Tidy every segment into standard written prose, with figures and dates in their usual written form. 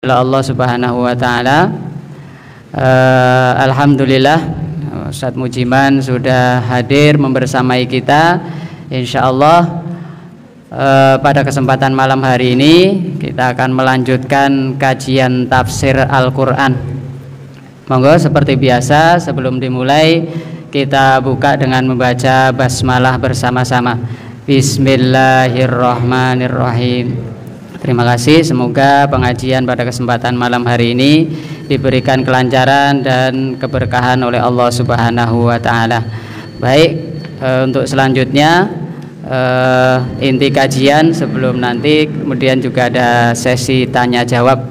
Allah Subhanahu wa taala. Alhamdulillah Ustadz Mujiman sudah hadir membersamai kita. Insyaallah pada kesempatan malam hari ini kita akan melanjutkan kajian tafsir Al-Qur'an. Monggo seperti biasa sebelum dimulai kita buka dengan membaca basmalah bersama-sama. Bismillahirrahmanirrahim. Terima kasih, semoga pengajian pada kesempatan malam hari ini diberikan kelancaran dan keberkahan oleh Allah Subhanahu wa taala. Baik, untuk selanjutnya inti kajian sebelum nanti kemudian juga ada sesi tanya jawab.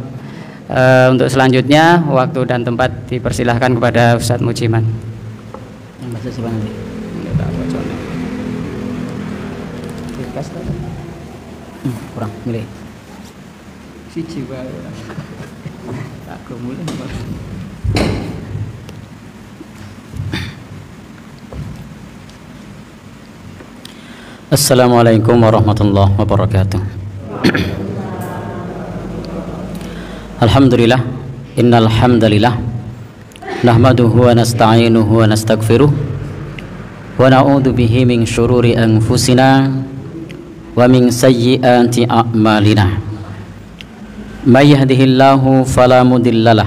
Untuk selanjutnya waktu dan tempat dipersilahkan kepada Ustadz Mujiman. Kurang milih si jiwa aku mulai. Assalamualaikum warahmatullahi wabarakatuh. Alhamdulillah, innal hamdalillah nahmaduhu wa nasta'inuhu wa nastaghfiruh wa na'udzu bihi min syururi anfusina wa min sayyiati a'malina. May yahdihillahu fala mudhillalah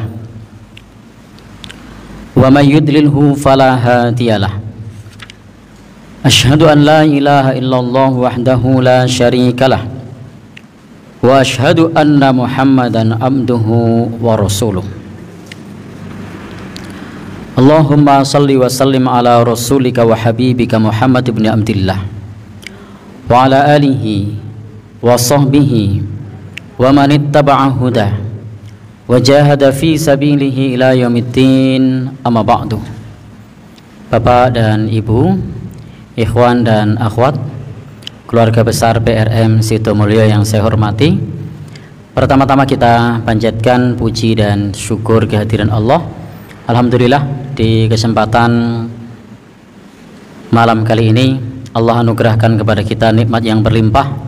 wa may yudlilhu fala hadiyalah. Asyhadu an la ilaha illallah wahdahu la syarikalah wa asyhadu anna Muhammadan abduhu wa rasuluh. Allahumma salli wa sallim ala rasulika wa habibika Muhammad ibn Abdillah wa ala alihi wa sahbihi wa man ittaba'a huda wa jahada fi sabilihi ila yaumiddin, amma ba'du. Bapak dan Ibu, ikhwan dan akhwat, keluarga besar PRM Sitomulyo yang saya hormati, pertama-tama kita panjatkan puji dan syukur kehadiran Allah. Alhamdulillah, di kesempatan malam kali ini Allah anugerahkan kepada kita nikmat yang berlimpah.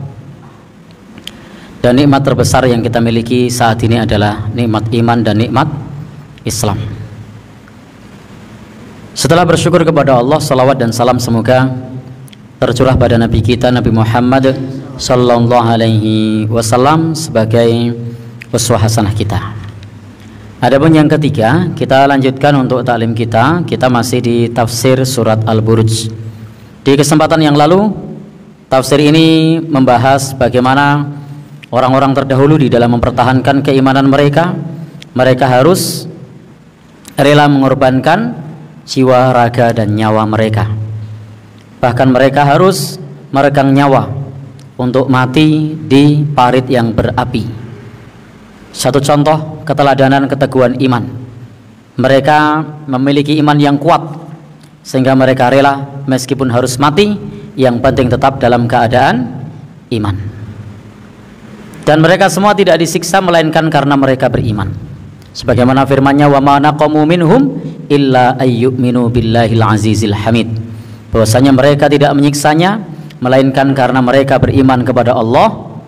Dan nikmat terbesar yang kita miliki saat ini adalah nikmat iman dan nikmat Islam. Setelah bersyukur kepada Allah, salawat dan salam semoga tercurah pada Nabi kita Nabi Muhammad sallallahu alaihi wasallam sebagai uswah hasanah kita. Adapun yang ketiga, kita lanjutkan untuk taklim kita. Kita masih di tafsir surat Al-Buruj. Di kesempatan yang lalu, tafsir ini membahas bagaimana orang-orang terdahulu di dalam mempertahankan keimanan mereka. Mereka harus rela mengorbankan jiwa, raga, dan nyawa mereka. Bahkan mereka harus meregang nyawa untuk mati di parit yang berapi. Satu contoh keteladanan keteguhan iman. Mereka memiliki iman yang kuat sehingga mereka rela meskipun harus mati, yang penting tetap dalam keadaan iman. Dan mereka semua tidak disiksa melainkan karena mereka beriman. Sebagaimana firman-Nya, wa ma naqamu minhum illa ayyuminu billahil azizil hamid. Bahwasanya mereka tidak menyiksanya melainkan karena mereka beriman kepada Allah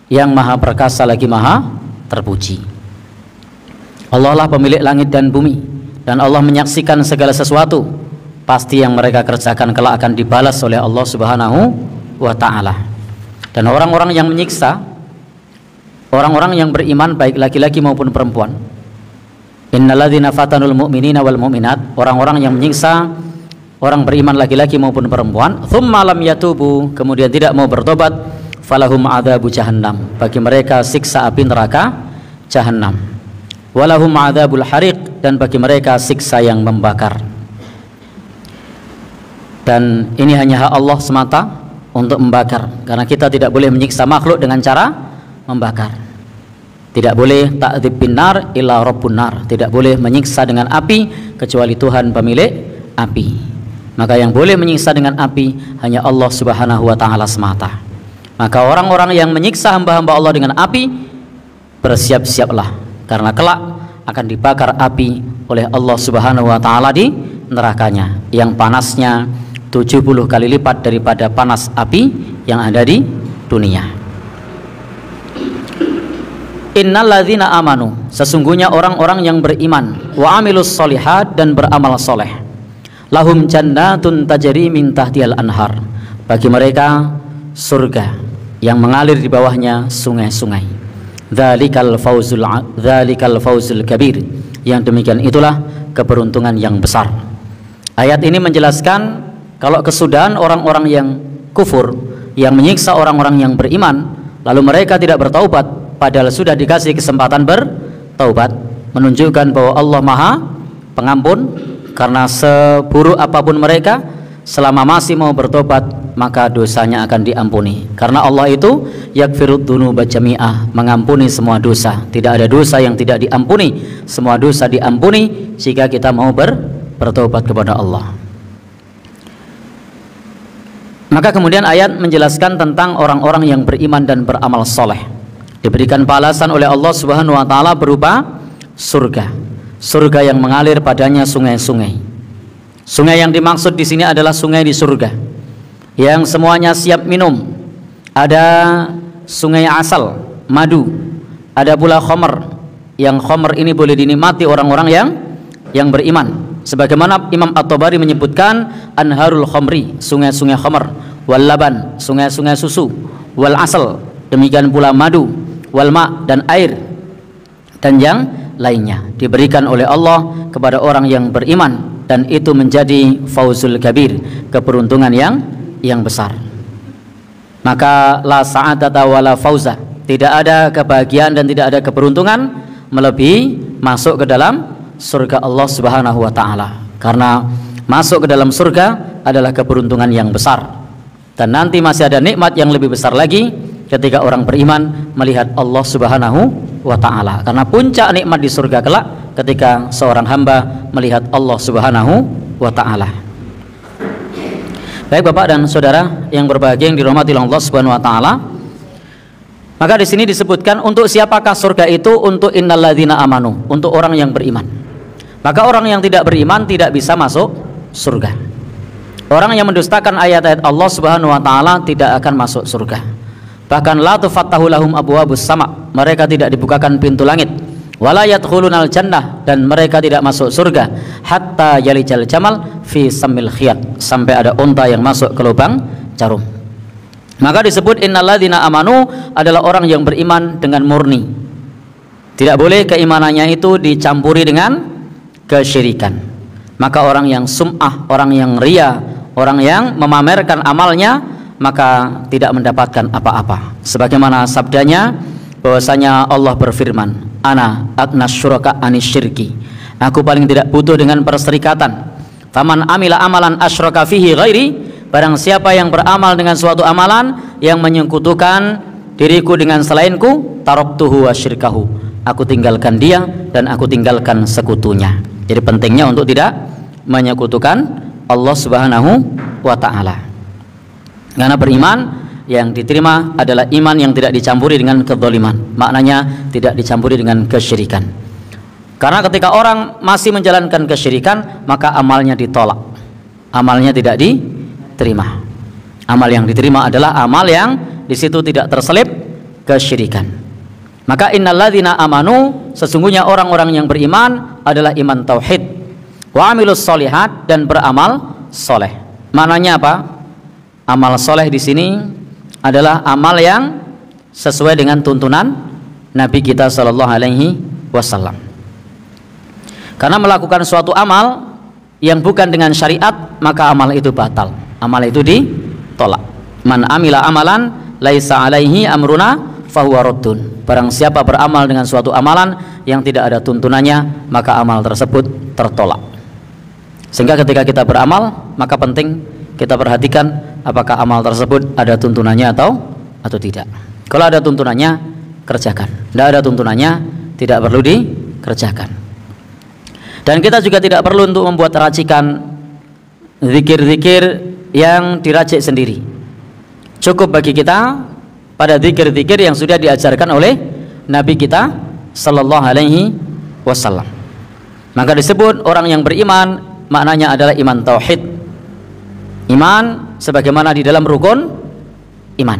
yang maha perkasa lagi maha terpuji. Allah lah pemilik langit dan bumi, dan Allah menyaksikan segala sesuatu. Pasti yang mereka kerjakan kelak akan dibalas oleh Allah Subhanahu wa ta'ala. Dan orang-orang yang menyiksa, orang-orang yang beriman baik laki-laki maupun perempuan, innalladzina fatanul mu'minina wal mu'minat, orang-orang yang menyiksa orang beriman laki-laki maupun perempuan, tsumma lam yatubu, kemudian tidak mau bertobat, falahum adzabu jahannam, bagi mereka siksa api neraka jahannam, walahum adzabul hariq, dan bagi mereka siksa yang membakar. Dan ini hanya hak Allah semata untuk membakar, karena kita tidak boleh menyiksa makhluk dengan cara membakar. Tidak boleh ta'dzib binnar illa rabbun nar, tidak boleh menyiksa dengan api kecuali Tuhan pemilik api. Maka yang boleh menyiksa dengan api hanya Allah Subhanahu wa ta'ala semata. Maka orang-orang yang menyiksa hamba-hamba Allah dengan api, bersiap-siaplah, karena kelak akan dibakar api oleh Allah Subhanahu wa ta'ala di nerakanya, yang panasnya 70 kali lipat daripada panas api yang ada di dunia. Innalladzina amanu, sesungguhnya orang-orang yang beriman, wa amilus solihat, dan beramal soleh, lahum jannatun tajri min tahtihal anhar, bagi mereka surga yang mengalir di bawahnya sungai-sungai. Dzalikal fauzul kabir, yang demikian itulah keberuntungan yang besar. Ayat ini menjelaskan kalau kesudahan orang-orang yang kufur, yang menyiksa orang-orang yang beriman, lalu mereka tidak bertaubat padahal sudah dikasih kesempatan bertaubat, menunjukkan bahwa Allah Maha Pengampun, karena seburuk apapun mereka, selama masih mau bertobat maka dosanya akan diampuni. Karena Allah itu yaghfirud dzunuba jami'ah, mengampuni semua dosa. Tidak ada dosa yang tidak diampuni, semua dosa diampuni jika kita mau bertobat kepada Allah. Maka kemudian ayat menjelaskan tentang orang-orang yang beriman dan beramal soleh, diberikan balasan oleh Allah Subhanahu wa taala berupa surga. Surga yang mengalir padanya sungai-sungai. Sungai yang dimaksud di sini adalah sungai di surga yang semuanya siap minum. Ada sungai asal, madu, ada pula khamr, yang khamr ini boleh dinikmati orang-orang yang beriman. Sebagaimana Imam At-Tabari menyebutkan anharul khamri, sungai-sungai khamr, wal laban, sungai-sungai susu, wal asal, demikian pula madu, wal ma, dan air, dan yang lainnya diberikan oleh Allah kepada orang yang beriman, dan itu menjadi fauzul kabir, keberuntungan yang besar. Maka la sa'adata wala fauza, tidak ada kebahagiaan dan tidak ada keberuntungan melebihi masuk ke dalam surga Allah Subhanahu wa taala. Karena masuk ke dalam surga adalah keberuntungan yang besar, dan nanti masih ada nikmat yang lebih besar lagi ketika orang beriman melihat Allah Subhanahu wa taala. Karena puncak nikmat di surga kelak ketika seorang hamba melihat Allah Subhanahu wa taala. Baik Bapak dan Saudara yang berbahagia yang dirahmati Allah Subhanahu wa taala, maka di sini disebutkan untuk siapakah surga itu? Untuk innalladzina amanu, untuk orang yang beriman. Maka orang yang tidak beriman tidak bisa masuk surga. Orang yang mendustakan ayat-ayat Allah Subhanahu wa taala tidak akan masuk surga. Bahkan la tufattahu lahum abwabus sama, mereka tidak dibukakan pintu langit. Wala yadkhulunal jannah, dan mereka tidak masuk surga hatta yalijal jamal fi samil khiyat, sampai ada unta yang masuk ke lubang jarum. Maka disebut innalladzina amanu adalah orang yang beriman dengan murni. Tidak boleh keimanannya itu dicampuri dengan kesyirikan. Maka orang yang sum'ah, orang yang riya, orang yang memamerkan amalnya, maka tidak mendapatkan apa-apa. Sebagaimana sabdanya bahwasanya Allah berfirman, ana agnas syuraka anis syirki, aku paling tidak butuh dengan perserikatan. Faman amila amalan asyraka fihi ghairi, barang siapa yang beramal dengan suatu amalan yang menyekutukan diriku dengan selainku, taraktuhu wa syirkahu, aku tinggalkan dia dan aku tinggalkan sekutunya. Jadi pentingnya untuk tidak menyekutukan Allah Subhanahu wa taala. Karena beriman yang diterima adalah iman yang tidak dicampuri dengan kezaliman. Maknanya tidak dicampuri dengan kesyirikan. Karena ketika orang masih menjalankan kesyirikan, maka amalnya ditolak, amalnya tidak diterima. Amal yang diterima adalah amal yang di situ tidak terselip kesyirikan. Maka innalladzina amanu, sesungguhnya orang-orang yang beriman adalah iman tauhid, wa amilus solihat, dan beramal soleh. Maknanya apa? Amal soleh di sini adalah amal yang sesuai dengan tuntunan Nabi kita Shallallahu Alaihi Wasallam. Karena melakukan suatu amal yang bukan dengan syariat, maka amal itu batal, amal itu ditolak. Man amila amalan laisa alaihi amruna fahuwa raddun. Barang siapa beramal dengan suatu amalan yang tidak ada tuntunannya, maka amal tersebut tertolak. Sehingga ketika kita beramal, maka penting kita perhatikan apakah amal tersebut ada tuntunannya atau tidak. Kalau ada tuntunannya, kerjakan. Tidak ada tuntunannya, tidak perlu dikerjakan. Dan kita juga tidak perlu untuk membuat racikan zikir-zikir yang diracik sendiri. Cukup bagi kita pada zikir-zikir yang sudah diajarkan oleh Nabi kita Sallallahu Alaihi Wasallam. Maka disebut orang yang beriman, maknanya adalah iman tauhid. Iman sebagaimana di dalam rukun iman.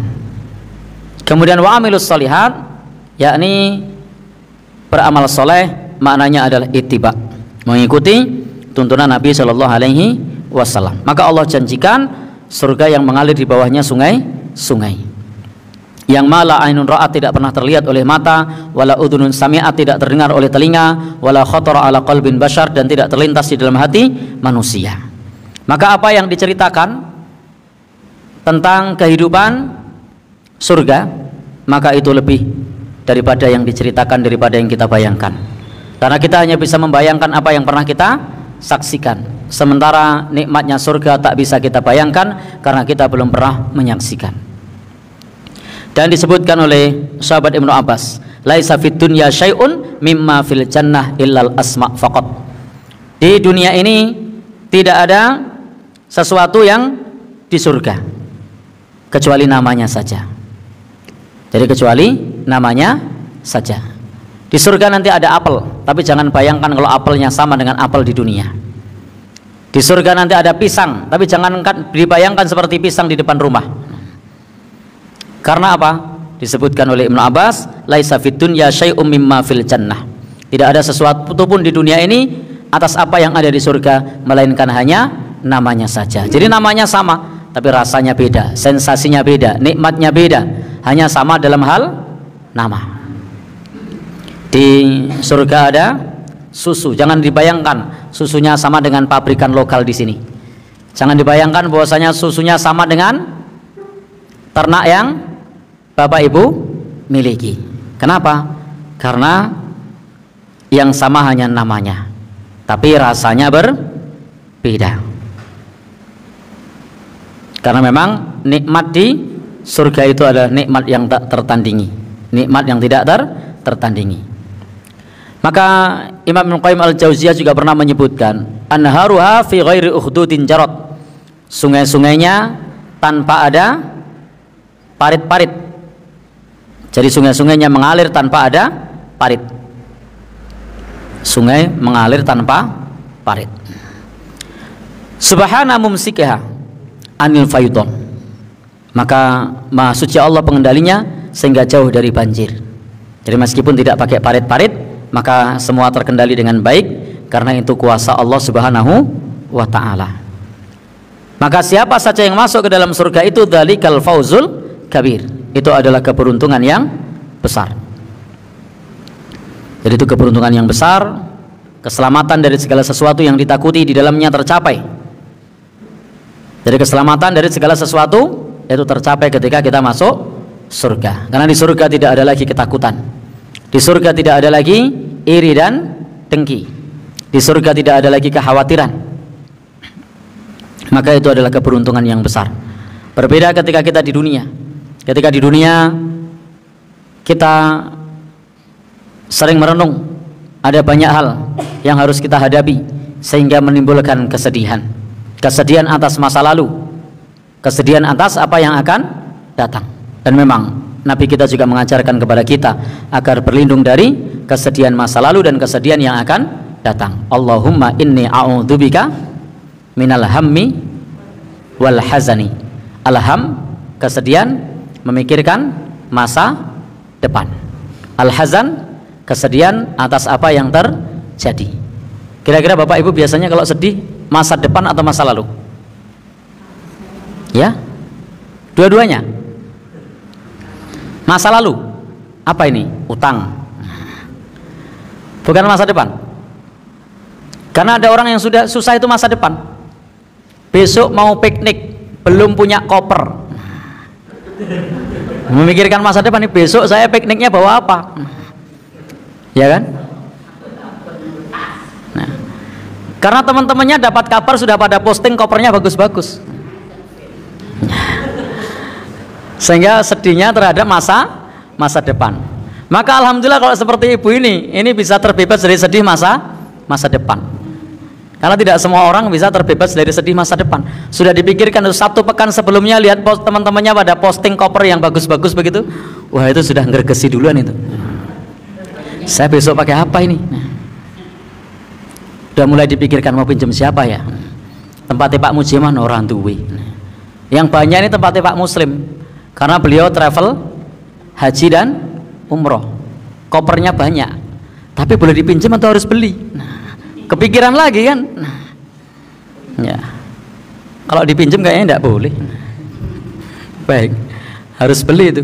Kemudian wa amilus solihat, yakni beramal soleh maknanya adalah ittiba, mengikuti tuntunan Nabi Shallallahu Alaihi Wasallam. Maka Allah janjikan surga yang mengalir di bawahnya sungai-sungai, yang mala ainun ra'at, tidak pernah terlihat oleh mata, wala udhunun sami'at, tidak terdengar oleh telinga, wala khatara ala qalbin bashar, dan tidak terlintas di dalam hati manusia. Maka apa yang diceritakan tentang kehidupan surga, maka itu lebih daripada yang diceritakan, daripada yang kita bayangkan. Karena kita hanya bisa membayangkan apa yang pernah kita saksikan, sementara nikmatnya surga tak bisa kita bayangkan karena kita belum pernah menyaksikan. Dan disebutkan oleh sahabat Ibnu Abbas, laisa fid dunya syai'un mimma fil jannah illal asma' faqat. Di dunia ini tidak ada sesuatu yang di surga kecuali namanya saja. Jadi kecuali namanya saja. Di surga nanti ada apel, tapi jangan bayangkan kalau apelnya sama dengan apel di dunia. Di surga nanti ada pisang, tapi jangan dibayangkan seperti pisang di depan rumah. Karena apa? Disebutkan oleh Ibnu Abbas, laisa fid dunya syai'um mimma fil jannah. Tidak ada sesuatu pun di dunia ini atas apa yang ada di surga, melainkan hanya namanya saja. Jadi namanya sama, tapi rasanya beda, sensasinya beda, nikmatnya beda, hanya sama dalam hal nama. Di surga ada susu, jangan dibayangkan susunya sama dengan pabrikan lokal di sini. Jangan dibayangkan bahwasanya susunya sama dengan ternak yang Bapak Ibu miliki. Kenapa? Karena yang sama hanya namanya, tapi rasanya berbeda. Karena memang nikmat di surga itu adalah nikmat yang tak tertandingi, nikmat yang tidak tertandingi. Maka Imam Ibnu Qayyim al-Jauziyah juga pernah menyebutkan, anharuha fi ghairi ukhdudin jarad, sungai-sungainya tanpa ada parit-parit. Jadi sungai-sungainya mengalir tanpa ada parit. Sungai mengalir tanpa parit. Subhana mumsikha anil fayudon. Maka Maha Suci Allah pengendalinya sehingga jauh dari banjir. Jadi meskipun tidak pakai parit-parit, maka semua terkendali dengan baik karena itu kuasa Allah Subhanahu wa ta'ala. Maka siapa saja yang masuk ke dalam surga itu dzalikal fauzul kabir. Itu adalah keberuntungan yang besar. Jadi itu keberuntungan yang besar, keselamatan dari segala sesuatu yang ditakuti di dalamnya tercapai. Jadi keselamatan dari segala sesuatu itu tercapai ketika kita masuk surga. Karena di surga tidak ada lagi ketakutan. Di surga tidak ada lagi iri dan dengki. Di surga tidak ada lagi kekhawatiran. Maka itu adalah keberuntungan yang besar. Berbeda ketika kita di dunia. Ketika di dunia kita sering merenung, ada banyak hal yang harus kita hadapi sehingga menimbulkan kesedihan. Kesedihan atas masa lalu, kesedihan atas apa yang akan datang. Dan memang Nabi kita juga mengajarkan kepada kita agar berlindung dari kesedihan masa lalu dan kesedihan yang akan datang. Allahumma inni a'udzubika minal hammi wal hazani. Alham, kesedihan, memikirkan masa depan. Al-hazan, kesedihan atas apa yang terjadi. Kira-kira Bapak Ibu biasanya kalau sedih masa depan atau masa lalu? Ya, dua-duanya. Masa lalu, apa ini? Utang. Bukan masa depan. Karena ada orang yang sudah susah itu masa depan. Besok mau piknik, belum punya koper. Memikirkan masa depan nih, besok saya pikniknya bawa apa? Ya kan? Nah, karena teman-temannya dapat kabar sudah pada posting kopernya bagus-bagus. Sehingga sedihnya terhadap masa depan. Maka alhamdulillah kalau seperti ibu ini bisa terbebas dari sedih masa depan. Karena tidak semua orang bisa terbebas dari sedih masa depan. Sudah dipikirkan satu pekan sebelumnya, lihat teman-temannya pada posting koper yang bagus-bagus begitu. Wah, itu sudah ngergesi duluan itu. Saya besok pakai apa ini? Sudah mulai dipikirkan mau pinjam siapa ya? Tempatnya Pak Mujiman orang duwe. Yang banyak ini tempatnya Pak Muslim. Karena beliau travel haji dan umroh, kopernya banyak. Tapi boleh dipinjam atau harus beli? Nah, kepikiran lagi kan? Nah, ya. Kalau dipinjam kayaknya tidak boleh. Baik, harus beli itu.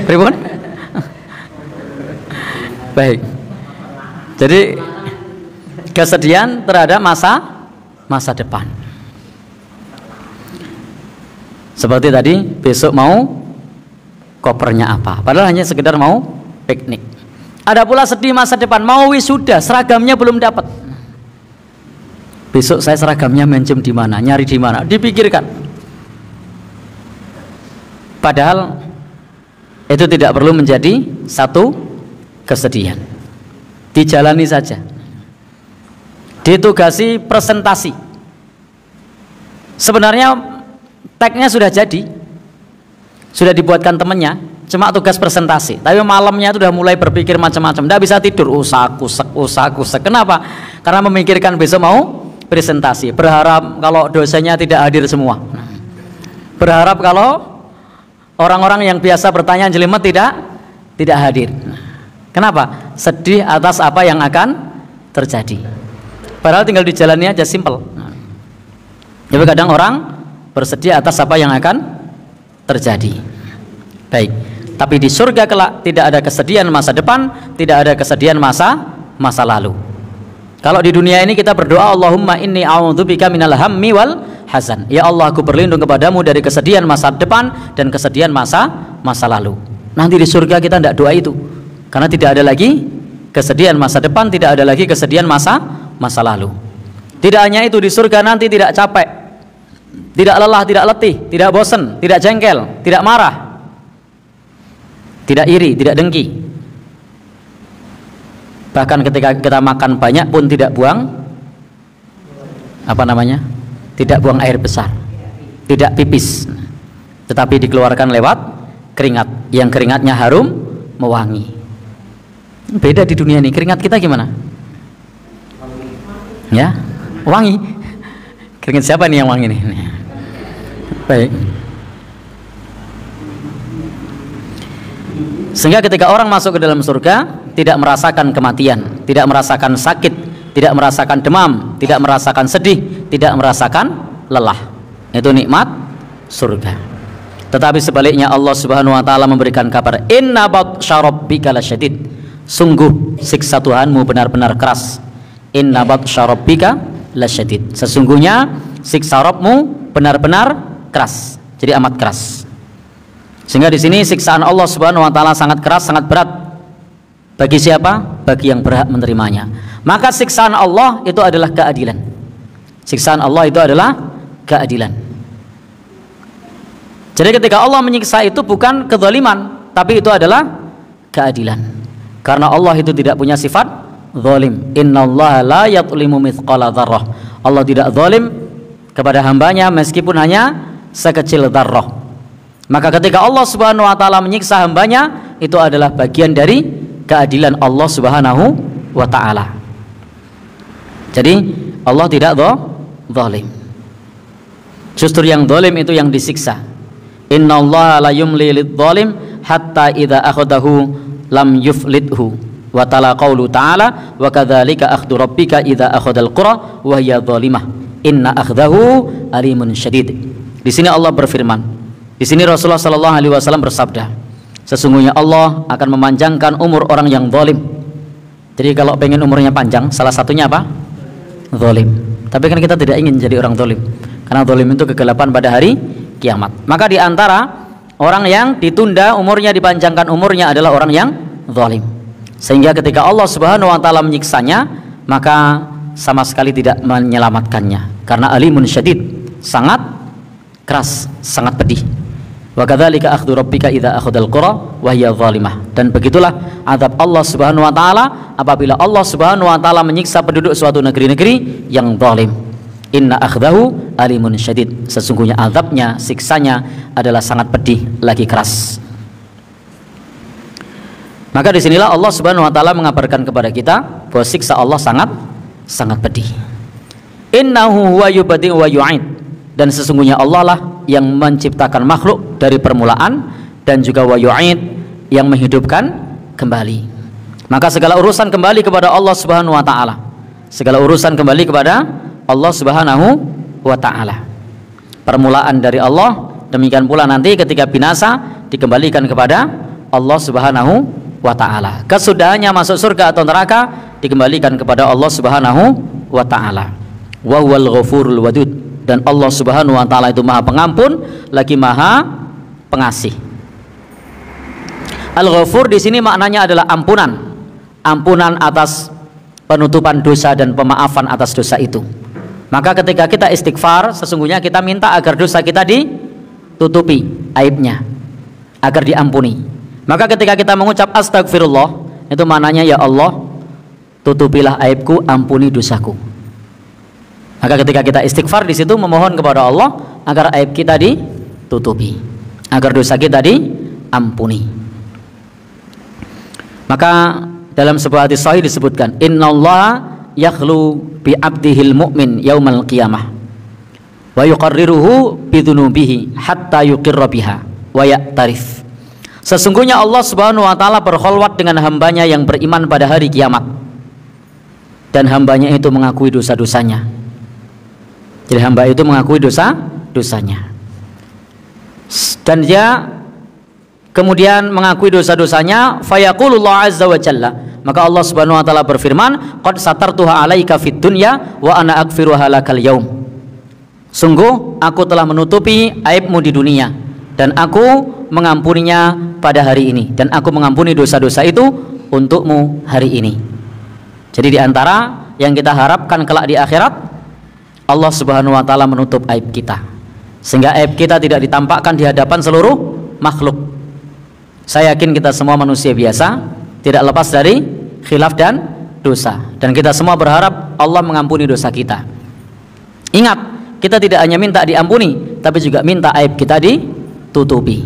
Pripun? Baik. Jadi kesedihan terhadap masa depan. Seperti tadi, besok mau kopernya apa? Padahal hanya sekedar mau piknik. Ada pula sedih masa depan, mau wisuda, seragamnya belum dapat. Besok saya seragamnya minjem di mana, nyari di mana, dipikirkan. Padahal itu tidak perlu menjadi satu kesedihan. Dijalani saja. Ditugasi presentasi. Sebenarnya tagnya sudah jadi, sudah dibuatkan temennya, cuma tugas presentasi. Tapi malamnya itu sudah mulai berpikir macam-macam, tidak bisa tidur, usak-usek. Kenapa? Karena memikirkan besok mau presentasi, berharap kalau dosennya tidak hadir semua, berharap kalau orang-orang yang biasa bertanya jelimet tidak hadir. Kenapa? Sedih atas apa yang akan terjadi. Padahal tinggal dijalani aja, simple. Tapi kadang orang bersedih atas apa yang akan terjadi. Baik. Tapi di surga kelak tidak ada kesedihan masa depan, tidak ada kesedihan masa lalu. Kalau di dunia ini kita berdoa, Allahumma inni a'udzubika minal hammi wal hazan. Ya Allah, aku berlindung kepadamu dari kesedihan masa depan dan kesedihan masa lalu. Nanti di surga kita tidak doa itu, karena tidak ada lagi kesedihan masa depan, tidak ada lagi kesedihan masa lalu. Tidak hanya itu, di surga nanti tidak capek, tidak lelah, tidak letih, tidak bosan, tidak jengkel, tidak marah, tidak iri, tidak dengki. Bahkan ketika kita makan banyak pun tidak buang tidak buang air besar, tidak pipis, tetapi dikeluarkan lewat keringat, yang keringatnya harum mewangi. Beda di dunia ini. Keringat kita gimana? Ya, wangi. Keringat siapa nih yang wangi nih? Baik. Sehingga ketika orang masuk ke dalam surga, tidak merasakan kematian, tidak merasakan sakit, tidak merasakan demam, tidak merasakan sedih, tidak merasakan lelah. Itu nikmat surga. Tetapi sebaliknya Allah Subhanahu wa taala memberikan kabar, inna batsya rabbika lasyadid. Sungguh siksa Tuhanmu benar-benar keras. Inna batsya rabbika lasyadid. Sesungguhnya siksa Rabbmu benar-benar keras. Jadi amat keras. Sehingga di sini siksaan Allah Subhanahu wa taala sangat keras, sangat berat. Bagi siapa? Bagi yang berhak menerimanya. Maka siksaan Allah itu adalah keadilan. Siksaan Allah itu adalah keadilan. Jadi ketika Allah menyiksa itu bukan kezaliman, tapi itu adalah keadilan. Karena Allah itu tidak punya sifat zalim. Innallaha la yadhlimu mithqala dzarrah. Allah tidak zalim kepada hambanya meskipun hanya sekecil dzarrah. Maka ketika Allah Subhanahu wa taala menyiksa hambanya, itu adalah bagian dari keadilan Allah Subhanahu wa taala. Jadi Allah tidak zalim. Justru yang zalim itu yang disiksa. Innallaha la yumli lidzalim hatta idza akhadahu lam yuflithu. Wa ta'ala qaulu ta'ala wa kadzalika akhdhu rabbika idza akhadhal qura wa hiya zalimah inna akhdahu alimun syadid. Di sini Allah berfirman. Di sini Rasulullah sallallahu alaihi wasallam bersabda, sesungguhnya Allah akan memanjangkan umur orang yang zalim. Jadi kalau pengen umurnya panjang, salah satunya apa? Zalim. Tapi kan kita tidak ingin jadi orang zalim, karena zalim itu kegelapan pada hari kiamat. Maka di antara orang yang ditunda umurnya, dipanjangkan umurnya adalah orang yang zalim. Sehingga ketika Allah Subhanahu wa taala menyiksanya, maka sama sekali tidak menyelamatkannya, karena alimun syadid, sangat keras, sangat pedih. Wa kadzalika akhdhu rabbika idza akhadhal qura wa hiya zalimah. Dan begitulah azab Allah Subhanahu wa taala apabila Allah Subhanahu wa taala menyiksa penduduk suatu negeri-negeri yang zalim. Inna akhdahu alimun syadid. Sesungguhnya azabnya, siksanya adalah sangat pedih lagi keras. Maka disinilah Allah Subhanahu wa taala mengabarkan kepada kita bahwa siksa Allah sangat pedih. Innahu huwa yubdi'u wa yu'id. Dan sesungguhnya Allah lah yang menciptakan makhluk dari permulaan dan juga wa yu'id, yang menghidupkan kembali. Maka segala urusan kembali kepada Allah Subhanahu wa taala. Segala urusan kembali kepada Allah Subhanahu wa taala. Permulaan dari Allah, demikian pula nanti ketika binasa dikembalikan kepada Allah Subhanahu wa taala. Kesudahannya masuk surga atau neraka dikembalikan kepada Allah Subhanahu wa taala. Wa huwal ghafurul wadud, dan Allah Subhanahu wa taala itu Maha Pengampun lagi Maha Pengasih. Al-Ghafur di sini maknanya adalah ampunan. Ampunan atas penutupan dosa dan pemaafan atas dosa itu. Maka ketika kita istighfar, sesungguhnya kita minta agar dosa kita ditutupi aibnya, agar diampuni. Maka ketika kita mengucap astagfirullah, itu maknanya ya Allah, tutupilah aibku, ampuni dosaku. Maka ketika kita istighfar di situ memohon kepada Allah agar aib kita ditutupi, agar dosa kita diampuni. Maka dalam sebuah hadis sahih disebutkan, innallaha yakhlu bi 'abdihil mu'min yaumal qiyamah wa yuqarriruhu bidzunubihi hatta yuqirra biha wa ya'tarif. Sesungguhnya Allah Subhanahu wa taala berkholwat dengan hambanya yang beriman pada hari kiamat, dan hambanya itu mengakui dosa-dosanya. Jadi hamba itu mengakui dosa-dosanya, dan dia kemudian mengakui dosa-dosanya. Fayaqulullah azza wa jalla, maka Allah Subhanahu wa taala berfirman, qad satartuha 'alaika fid dunya wa ana aghfiruha lakal yaum. Sungguh aku telah menutupi aibmu di dunia dan aku mengampuninya pada hari ini, dan aku mengampuni dosa-dosa itu untukmu hari ini. Jadi di antara yang kita harapkan kelak di akhirat, Allah Subhanahu wa taala menutup aib kita sehingga aib kita tidak ditampakkan di hadapan seluruh makhluk. Saya yakin kita semua manusia biasa, tidak lepas dari khilaf dan dosa, dan kita semua berharap Allah mengampuni dosa kita. Ingat, kita tidak hanya minta diampuni, tapi juga minta aib kita ditutupi.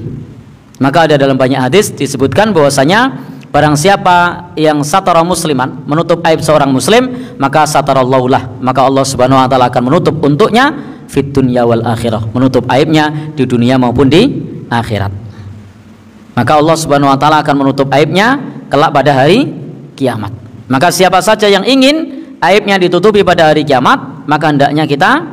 Maka ada dalam banyak hadis disebutkan bahwasanya barang siapa yang satara musliman, menutup aib seorang muslim, maka satarallahu lah, maka Allah Subhanahu wa taala akan menutup untuknya fid dunya wal akhirah, menutup aibnya di dunia maupun di akhirat. Maka Allah Subhanahu wa taala akan menutup aibnya kelak pada hari kiamat. Maka siapa saja yang ingin aibnya ditutupi pada hari kiamat, maka hendaknya kita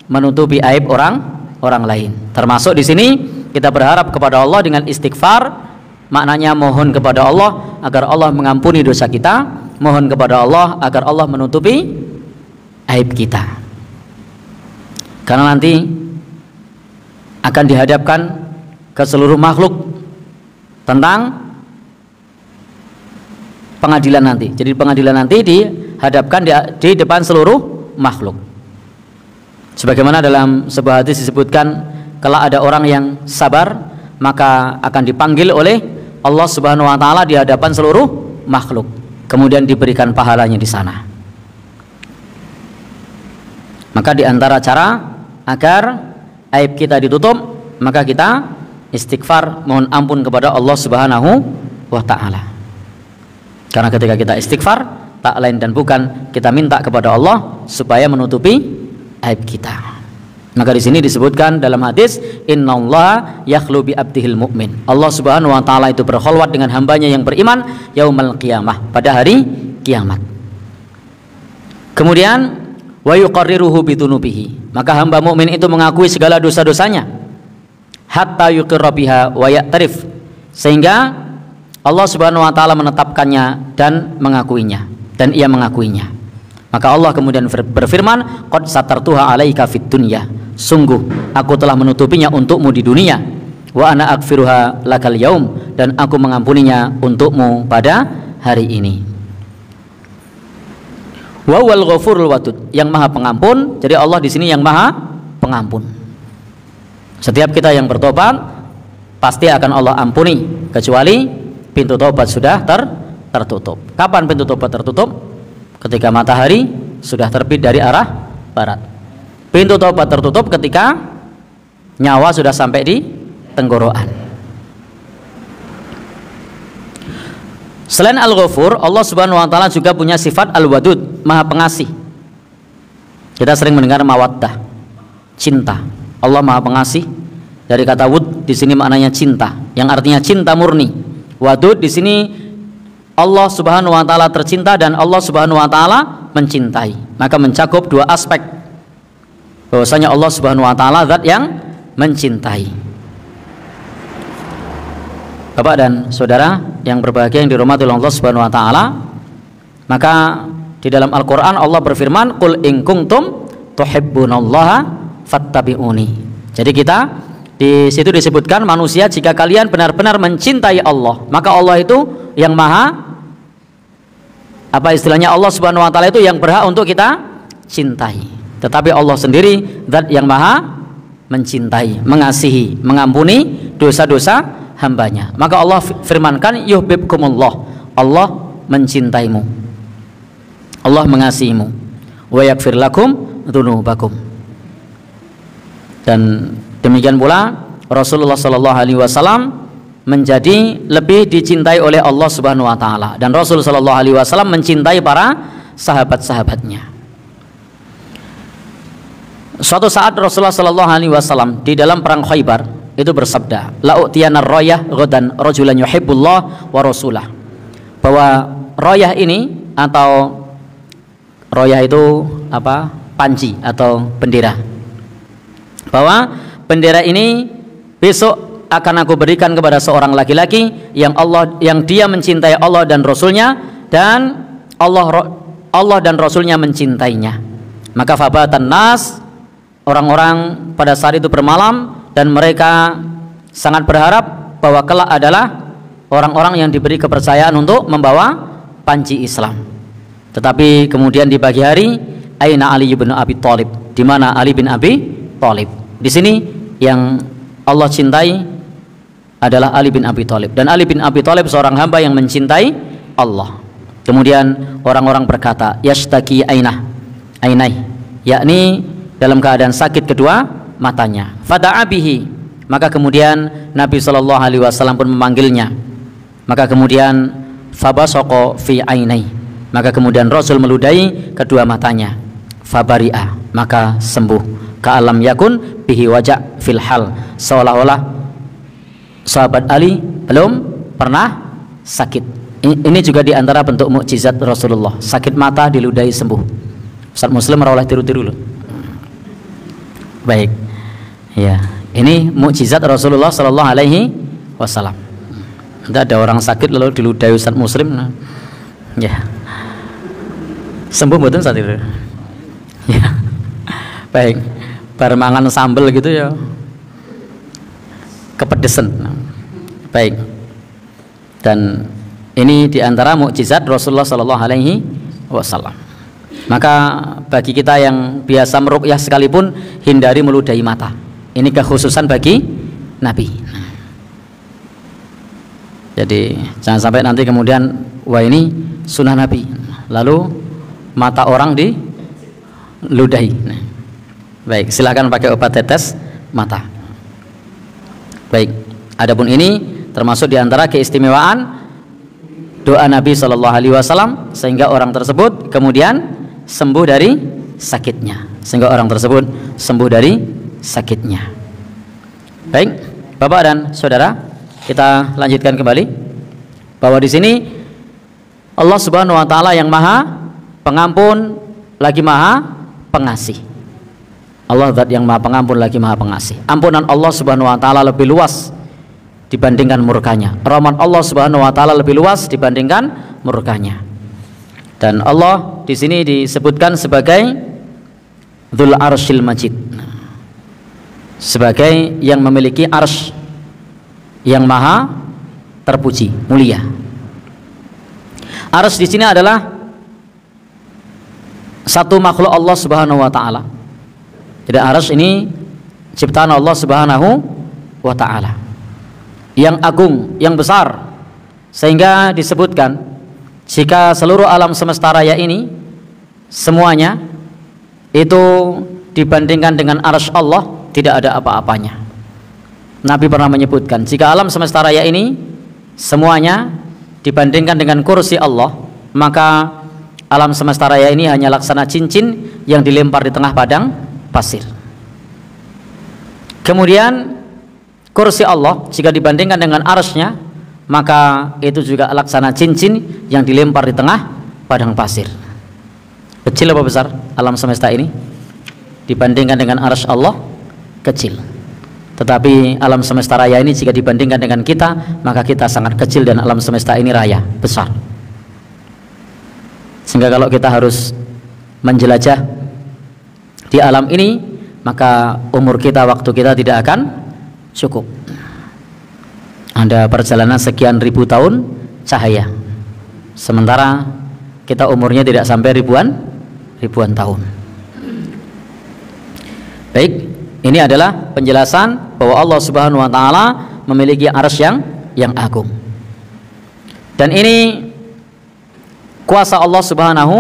menutupi aib orang lain. Termasuk di sini kita berharap kepada Allah dengan istighfar, maknanya mohon kepada Allah agar Allah mengampuni dosa kita, mohon kepada Allah agar Allah menutupi aib kita. Karena nanti akan dihadapkan ke seluruh makhluk tentang pengadilan nanti. Jadi pengadilan nanti dihadapkan di depan seluruh makhluk. Sebagaimana dalam sebuah hadis disebutkan, kalau ada orang yang sabar, maka akan dipanggil oleh Allah Subhanahu wa taala di hadapan seluruh makhluk, kemudian diberikan pahalanya di sana. Maka di antara cara agar aib kita ditutup, maka kita istighfar, mohon ampun kepada Allah Subhanahu wa taala. Karena ketika kita istighfar, tak lain dan bukan kita minta kepada Allah supaya menutupi aib kita. Maka di sini disebutkan dalam hadis, innallaha yakhlu bi 'abdihil mu'min. Allah Subhanahu wa taala itu berkholwat dengan hambanya yang beriman yaumal qiyamah, pada hari kiamat. Kemudian wa yuqarriruhu bidzunubihi, maka hamba mukmin itu mengakui segala dosa-dosanya, hatta yuqirra biha wa ya'tarif, sehingga Allah Subhanahu wa taala menetapkannya dan mengakuinya, dan ia mengakuinya. Maka Allah kemudian berfirman, qad satartuha 'alaika fid dunya, sungguh aku telah menutupinya untukmu di dunia, wa ana aghfiruha lakal yaum, dan aku mengampuninya untukmu pada hari ini. Wa wal ghafurul wadud, yang maha pengampun. Jadi Allah di sini yang maha pengampun. Setiap kita yang bertobat pasti akan Allah ampuni, kecuali pintu tobat sudah tertutup. Kapan pintu tobat tertutup? Ketika matahari sudah terbit dari arah barat. Pintu tobat tertutup ketika nyawa sudah sampai di tenggorokan. Selain Al-Ghafur, Allah Subhanahu wa taala juga punya sifat Al-Wadud, maha pengasih. Kita sering mendengar mawaddah, cinta. Allah maha pengasih. Dari kata wud di sini maknanya cinta, yang artinya cinta murni. Wadud di sini Allah Subhanahu wa taala tercinta dan Allah Subhanahu wa taala mencintai. Maka mencakup dua aspek. Bahwasanya Allah Subhanahu wa taala zat yang mencintai. Bapak dan saudara yang berbahagia yang dirahmati oleh Allah Subhanahu wa taala, maka di dalam Al-Qur'an Allah berfirman, "Qul in kuntum tuhibbunallaha fattabi'uni." Jadi kita di situ disebutkan manusia jika kalian benar-benar mencintai Allah, maka Allah itu yang maha apa istilahnya, Allah Subhanahu wa taala itu yang berhak untuk kita cintai. Tetapi Allah sendiri zat yang maha mencintai, mengasihi, mengampuni dosa-dosa hambanya. Maka Allah firmankan, yuhibbukumullah, Allah mencintaimu, Allah mengasihimu, wa yaghfir lakum dzunubakum. Dan demikian pula Rasulullah sallallahu alaihi wasallam menjadi lebih dicintai oleh Allah Subhanahu wa taala, dan Rasul sallallahu alaihi wasallam mencintai para sahabat-sahabatnya. Suatu saat Rasulullah sallallahu alaihi wasallam di dalam perang Khaybar itu bersabda, la u'tiyana rayah ghadan rajulan yuhibbullah wa rasulah, bahwa rayah ini, atau rayah itu apa, panji atau bendera, bahwa bendera ini besok akan aku berikan kepada seorang laki-laki yang dia mencintai Allah dan Rasulnya, dan Allah dan Rasulnya mencintainya. Maka fabatan nas, orang-orang pada saat itu bermalam, dan mereka sangat berharap bahwa kelak adalah orang-orang yang diberi kepercayaan untuk membawa panji Islam. Tetapi kemudian di pagi hari, aina Ali bin Abi Thalib, di mana Ali bin Abi Thalib? Di sini yang Allah cintai adalah Ali bin Abi Thalib, dan Ali bin Abi Thalib seorang hamba yang mencintai Allah. Kemudian orang-orang berkata, yashtaki ainah, yakni dalam keadaan sakit kedua matanya. Fada'a bihi, maka kemudian Nabi sallallahu alaihi wasallam pun memanggilnya. Maka kemudian fabasaqa fi ainai, maka kemudian Rasul meludahi kedua matanya. Fabari'a, maka sembuh. Ka'alam yakun bihi waja' fil hal, seolah-olah sahabat Ali belum pernah sakit. Ini juga diantara bentuk mukjizat Rasulullah, sakit mata diludahi sembuh. Ustaz Muslim oleh tiru-tiru loh. Baik, ya, ini mukjizat Rasulullah Sallallahu Alaihi Wasallam. Tidak ada orang sakit lalu diludahi Ustaz Muslim, nah, ya, sembuh betul saat itu. Ya, baik, barmangan sambel gitu ya, kepedesan. Baik, dan ini diantara mukjizat Rasulullah Sallallahu Alaihi Wasallam. Maka bagi kita yang biasa meruqyah sekalipun, hindari meludahi mata. Ini kekhususan bagi Nabi. Jadi jangan sampai nanti kemudian, wah ini sunnah Nabi, lalu mata orang diludahi. Baik, silakan pakai obat tetes mata. Baik, adapun ini termasuk diantara keistimewaan doa Nabi Shallallahu Alaihi Wasallam, sehingga orang tersebut kemudian sembuh dari sakitnya, Baik, Bapak dan Saudara, kita lanjutkan kembali bahwa di sini Allah Subhanahu Wa Taala yang Maha Pengampun lagi Maha Pengasih. Allah zat yang Maha Pengampun lagi Maha Pengasih. Ampunan Allah Subhanahu Wa Taala lebih luas dibandingkan murkanya. Rahmat Allah Subhanahu Wa Taala lebih luas dibandingkan murkanya. Dan Allah di sini disebutkan sebagai Dzul Arsyil Majid, sebagai yang memiliki arsy yang maha terpuji, mulia. Arsy di sini adalah satu makhluk Allah Subhanahu Wa Taala. Jadi arsy ini ciptaan Allah Subhanahu Wa Taala yang agung, yang besar, sehingga disebutkan jika seluruh alam semesta raya ini semuanya itu dibandingkan dengan arsy Allah tidak ada apa-apanya. Nabi pernah menyebutkan jika alam semesta raya ini semuanya dibandingkan dengan kursi Allah, maka alam semesta raya ini hanya laksana cincin yang dilempar di tengah padang pasir. Kemudian kursi Allah jika dibandingkan dengan arsy-Nya, maka itu juga laksana cincin yang dilempar di tengah padang pasir. Kecil apa besar alam semesta ini dibandingkan dengan arsy Allah? Kecil. Tetapi alam semesta raya ini jika dibandingkan dengan kita, maka kita sangat kecil dan alam semesta ini raya besar. Sehingga kalau kita harus menjelajah di alam ini, maka umur kita, waktu kita tidak akan cukup. Ada perjalanan sekian ribu tahun cahaya, sementara kita umurnya tidak sampai ribuan tahun. Baik, ini adalah penjelasan bahwa Allah Subhanahu wa taala memiliki arsy yang agung. Dan ini kuasa Allah Subhanahu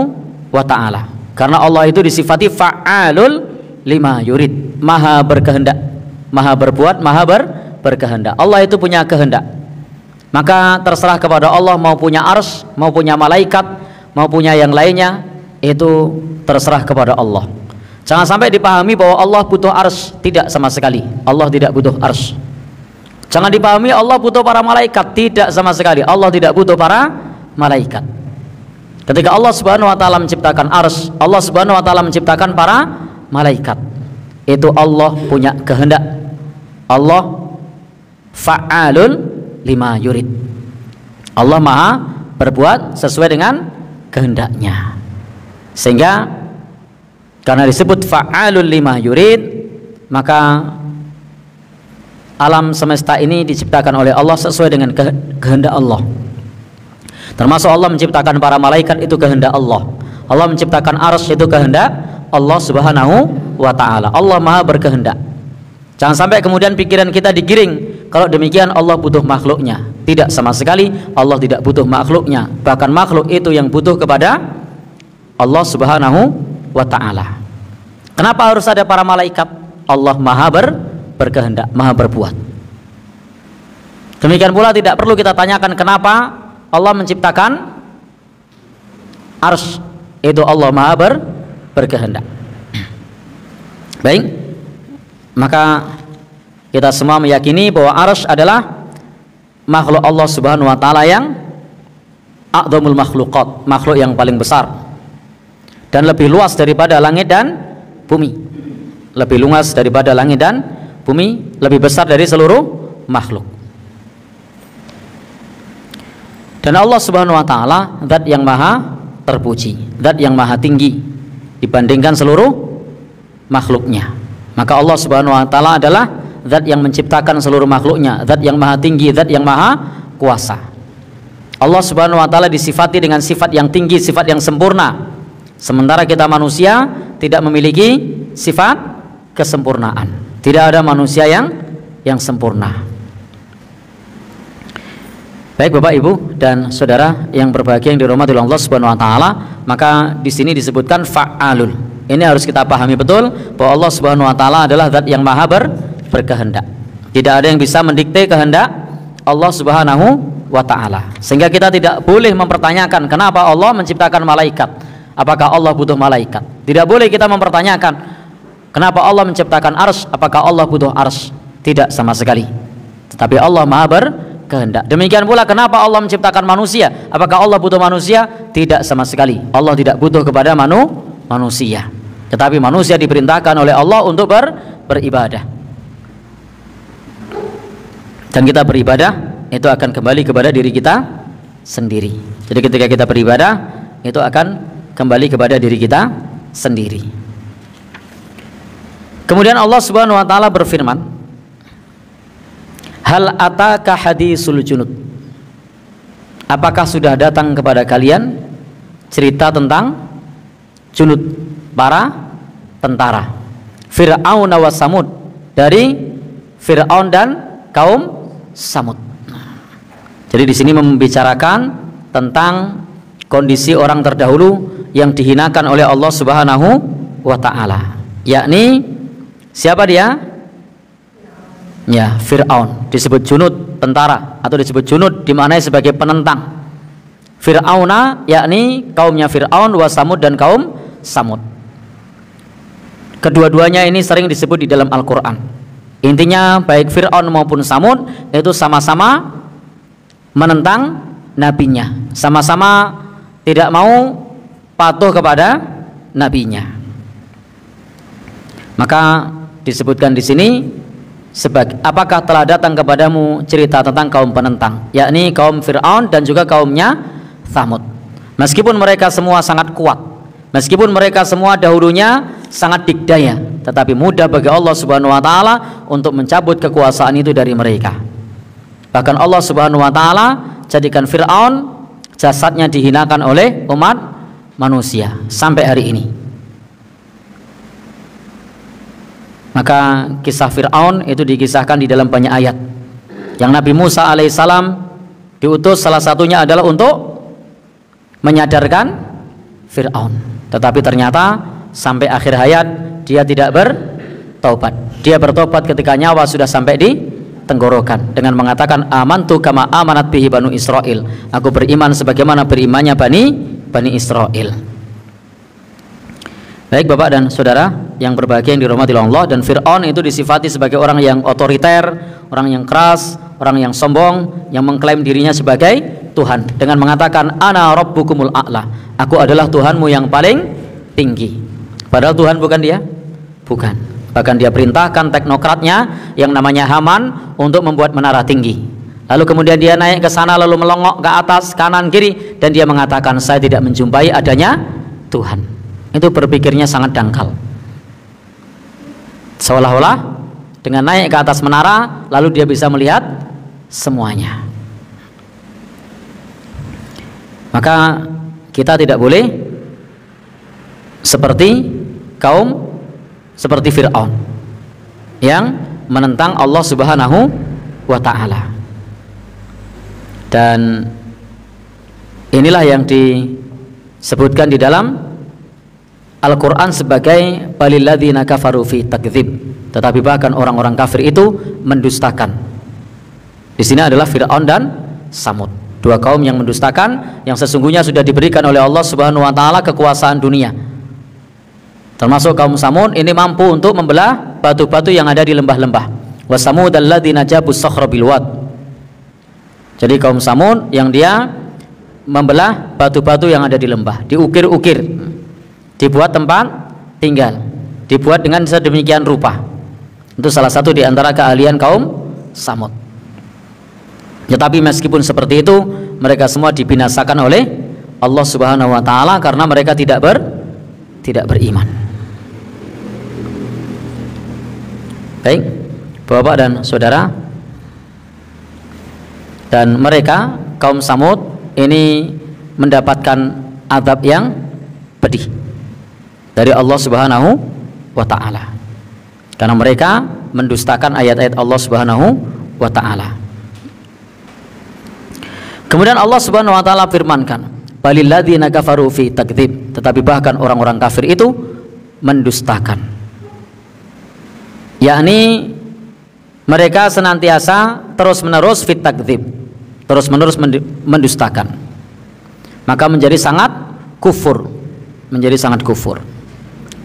wa taala. Karena Allah itu disifati fa'alul lima yurid, maha berkehendak, maha berbuat, maha berkehendak. Allah itu punya kehendak. Maka terserah kepada Allah mau punya arsy, mau punya malaikat, mau punya yang lainnya, itu terserah kepada Allah. Jangan sampai dipahami bahwa Allah butuh arsy, tidak sama sekali. Allah tidak butuh arsy. Jangan dipahami Allah butuh para malaikat, tidak sama sekali. Allah tidak butuh para malaikat. Ketika Allah Subhanahu wa taala menciptakan arsy, Allah Subhanahu wa taala menciptakan para malaikat. Itu Allah punya kehendak. Allah fa'alun lima yurid. Allah maha berbuat sesuai dengan kehendaknya. Sehingga karena disebut fa'alun lima yurid, maka alam semesta ini diciptakan oleh Allah sesuai dengan kehendak Allah. Termasuk Allah menciptakan para malaikat, itu kehendak Allah. Allah menciptakan arsy, itu kehendak Allah Subhanahu wa ta'ala. Allah maha berkehendak. Jangan sampai kemudian pikiran kita digiring, kalau demikian Allah butuh makhluknya. Tidak, sama sekali Allah tidak butuh makhluknya. Bahkan makhluk itu yang butuh kepada Allah Subhanahu wa ta'ala. Kenapa harus ada para malaikat? Allah maha berkehendak, maha berbuat. Demikian pula tidak perlu kita tanyakan kenapa Allah menciptakan arsy, itu Allah maha berkehendak. Baik, maka kita semua meyakini bahwa arsy adalah makhluk Allah Subhanahu wa taala yang a'dzamul makhluqat, makhluk yang paling besar dan lebih luas daripada langit dan bumi. Lebih luas daripada langit dan bumi, lebih besar dari seluruh makhluk. Dan Allah Subhanahu wa taala zat yang maha terpuji, zat yang maha tinggi dibandingkan seluruh makhluknya. Maka Allah Subhanahu wa taala adalah zat yang menciptakan seluruh makhluknya, zat yang maha tinggi, zat yang maha kuasa. Allah Subhanahu wa taala disifati dengan sifat yang tinggi, sifat yang sempurna. Sementara kita manusia tidak memiliki sifat kesempurnaan. Tidak ada manusia yang sempurna. Baik Bapak, Ibu dan saudara yang berbahagia yang dirahmati Allah Subhanahu wa taala, maka di sini disebutkan fa'alun. Ini harus kita pahami betul bahwa Allah Subhanahu wa taala adalah zat yang maha berkehendak. Tidak ada yang bisa mendikte kehendak Allah Subhanahu wa taala. Sehingga kita tidak boleh mempertanyakan kenapa Allah menciptakan malaikat. Apakah Allah butuh malaikat? Tidak boleh kita mempertanyakan kenapa Allah menciptakan arsy, apakah Allah butuh arsy? Tidak sama sekali. Tetapi Allah maha berkehendak. Demikian pula kenapa Allah menciptakan manusia? Apakah Allah butuh manusia? Tidak sama sekali. Allah tidak butuh kepada manusia. Tetapi manusia diperintahkan oleh Allah untuk beribadah. Dan kita beribadah itu akan kembali kepada diri kita sendiri. Jadi ketika kita beribadah itu akan kembali kepada diri kita sendiri. Kemudian Allah Subhanahu wa taala berfirman, hal ataka hadisul junud, apakah sudah datang kepada kalian cerita tentang junud, para tentara, Fir'aun wa Samud, dari Fir'aun dan kaum Samud. Jadi di sini membicarakan tentang kondisi orang terdahulu yang dihinakan oleh Allah Subhanahu wa taala, yakni siapa dia? Ya, Fir'aun. Disebut junud, tentara, atau disebut junud dimaknai sebagai penentang. Fir'auna yakni kaumnya Fir'aun, wa Samud dan kaum Samud. Kedua-duanya ini sering disebut di dalam Al-Qur'an. Intinya baik Fir'aun maupun Samud itu sama-sama menentang nabinya, sama-sama tidak mau patuh kepada nabinya. Maka disebutkan di sini sebagai apakah telah datang kepadamu cerita tentang kaum penentang, yakni kaum Fir'aun dan juga kaumnya Tsamud. Meskipun mereka semua sangat kuat, meskipun mereka semua dahulunya sangat dikdaya, tetapi mudah bagi Allah Subhanahu wa taala untuk mencabut kekuasaan itu dari mereka. Bahkan Allah Subhanahu wa taala jadikan Fir'aun jasadnya dihinakan oleh umat manusia sampai hari ini. Maka kisah Fir'aun itu dikisahkan di dalam banyak ayat. Yang Nabi Musa alaihissalam diutus salah satunya adalah untuk menyadarkan Fir'aun. Tetapi ternyata sampai akhir hayat dia tidak bertobat. Dia bertobat ketika nyawa sudah sampai di tenggorokan dengan mengatakan amantu kama amanat bihi banu Israel. Aku beriman sebagaimana berimannya Bani Israel. Baik Bapak dan Saudara yang berbahagia yang dirahmati Allah, dan Fir'aun itu disifati sebagai orang yang otoriter, orang yang keras, orang yang sombong, yang mengklaim dirinya sebagai Tuhan dengan mengatakan ana rabbukumul a'la, aku adalah Tuhanmu yang paling tinggi. Padahal Tuhan bukan dia, bukan. Bahkan dia perintahkan teknokratnya yang namanya Haman untuk membuat menara tinggi. Lalu kemudian dia naik ke sana lalu melongok ke atas kanan kiri dan dia mengatakan saya tidak menjumpai adanya Tuhan. Itu berpikirnya sangat dangkal. Seolah-olah dengan naik ke atas menara lalu dia bisa melihat semuanya. Maka kita tidak boleh seperti Fir'aun yang menentang Allah Subhanahu wa ta'ala. Dan inilah yang disebutkan di dalam Al-Quran sebagai balilladzina kafaru fi takdzib, tetapi bahkan orang-orang kafir itu mendustakan. Di sini adalah Fir'aun dan Tsamud, dua kaum yang mendustakan yang sesungguhnya sudah diberikan oleh Allah Subhanahu wa taala kekuasaan dunia. Termasuk kaum Tsamud ini mampu untuk membelah batu-batu yang ada di lembah-lembah. Wa Tsamud alladzina jabus sakhra bil wad. Jadi kaum Tsamud yang dia membelah batu-batu yang ada di lembah, diukir-ukir, dibuat tempat tinggal, dibuat dengan sedemikian rupa. Itu salah satu di antara keahlian kaum Tsamud. Tetapi meskipun seperti itu, mereka semua dibinasakan oleh Allah Subhanahu wa taala karena mereka tidak beriman. Baik, Bapak dan Saudara, dan mereka kaum Tsamud ini mendapatkan azab yang pedih dari Allah Subhanahu wa ta'ala karena mereka mendustakan ayat-ayat Allah Subhanahu wa ta'ala. Kemudian Allah Subhanahu wa ta'ala firmankan balilladzina kafaru fi takdzib, tetapi bahkan orang-orang kafir itu mendustakan, yakni mereka senantiasa terus-menerus fit takdzib, terus-menerus mendustakan, maka menjadi sangat kufur.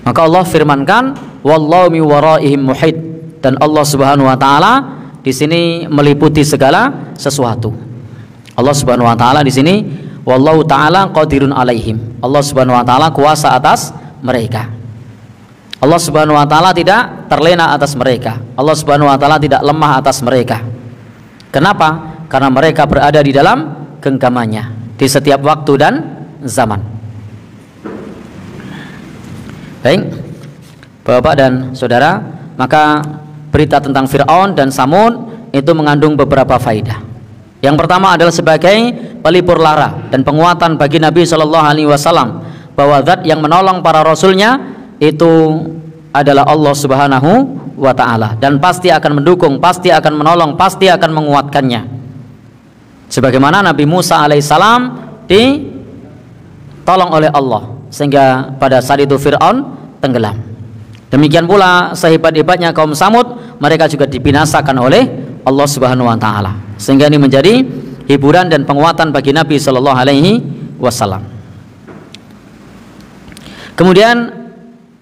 Maka Allah firmankan wallahu mi waraihim muhit, dan Allah Subhanahu wa taala di sini meliputi segala sesuatu. Allah Subhanahu wa taala di sini wallahu taala qadirun alaihim. Allah Subhanahu wa taala kuasa atas mereka. Allah Subhanahu wa taala tidak terlena atas mereka. Allah Subhanahu wa taala tidak lemah atas mereka. Kenapa? Karena mereka berada di dalam genggamannya di setiap waktu dan zaman. Baik, Bapak dan Saudara, maka berita tentang Fir'aun dan Tsamud itu mengandung beberapa faidah. Yang pertama adalah sebagai pelipur lara dan penguatan bagi Nabi Shallallahu Alaihi Wasallam bahwa zat yang menolong para rasulnya itu adalah Allah Subhanahu wa Ta'ala, dan pasti akan mendukung, pasti akan menolong, pasti akan menguatkannya. Sebagaimana Nabi Musa alaihissalam ditolong oleh Allah sehingga pada saat itu Fir'aun tenggelam. Demikian pula sehebat-hebatnya kaum Tsamud, mereka juga dibinasakan oleh Allah Subhanahu wa taala. Sehingga ini menjadi hiburan dan penguatan bagi Nabi sallallahu alaihi wasallam. Kemudian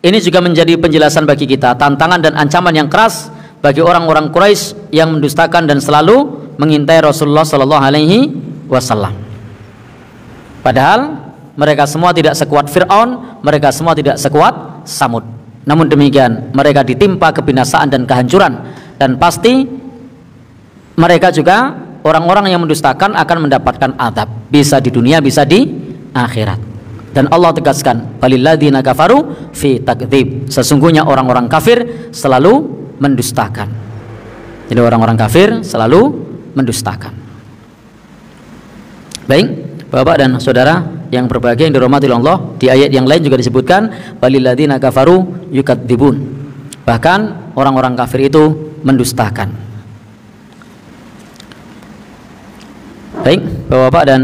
ini juga menjadi penjelasan bagi kita tantangan dan ancaman yang keras bagi orang-orang Quraisy yang mendustakan dan selalu mengintai Rasulullah sallallahu alaihi wasallam. Padahal mereka semua tidak sekuat Fir'aun, mereka semua tidak sekuat Samud. Namun demikian mereka ditimpa kebinasaan dan kehancuran, dan pasti mereka juga orang-orang yang mendustakan akan mendapatkan azab, bisa di dunia bisa di akhirat. Dan Allah tegaskan, balilladzina kafaru fi takdzib, sesungguhnya orang-orang kafir selalu mendustakan. Jadi orang-orang kafir selalu mendustakan. Baik, Bapak dan Saudara yang berbahagia yang dirahmati Allah, di ayat yang lain juga disebutkan balilladzina kafaru yukadzibun. Bahkan orang-orang kafir itu mendustakan. Baik, Bapak dan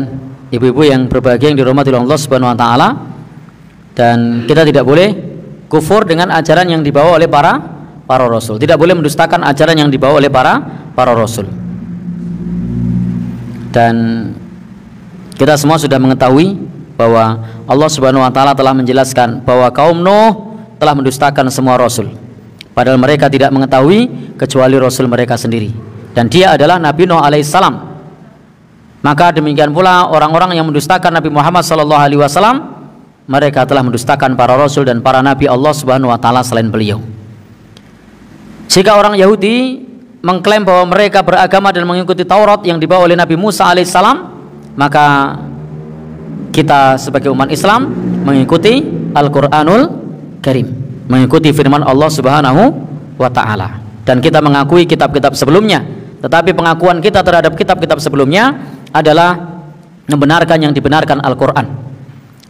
Ibu-ibu yang berbahagia yang dirahmati Allah Subhanahu wa taala, dan kita tidak boleh kufur dengan ajaran yang dibawa oleh para rasul. Tidak boleh mendustakan ajaran yang dibawa oleh para rasul. Dan kita semua sudah mengetahui bahwa Allah Subhanahu wa taala telah menjelaskan bahwa kaum Nuh telah mendustakan semua rasul, padahal mereka tidak mengetahui kecuali rasul mereka sendiri, dan dia adalah Nabi Nuh alaihissalam. Maka demikian pula orang-orang yang mendustakan Nabi Muhammad sallallahu alaihi wasallam, mereka telah mendustakan para rasul dan para nabi Allah Subhanahu wa taala selain beliau. Jika orang Yahudi mengklaim bahwa mereka beragama dan mengikuti Taurat yang dibawa oleh Nabi Musa alaihissalam, maka kita sebagai umat Islam mengikuti Al-Qur'anul Karim, mengikuti firman Allah Subhanahu wa taala, dan kita mengakui kitab-kitab sebelumnya. Tetapi pengakuan kita terhadap kitab-kitab sebelumnya adalah membenarkan yang dibenarkan Al-Quran,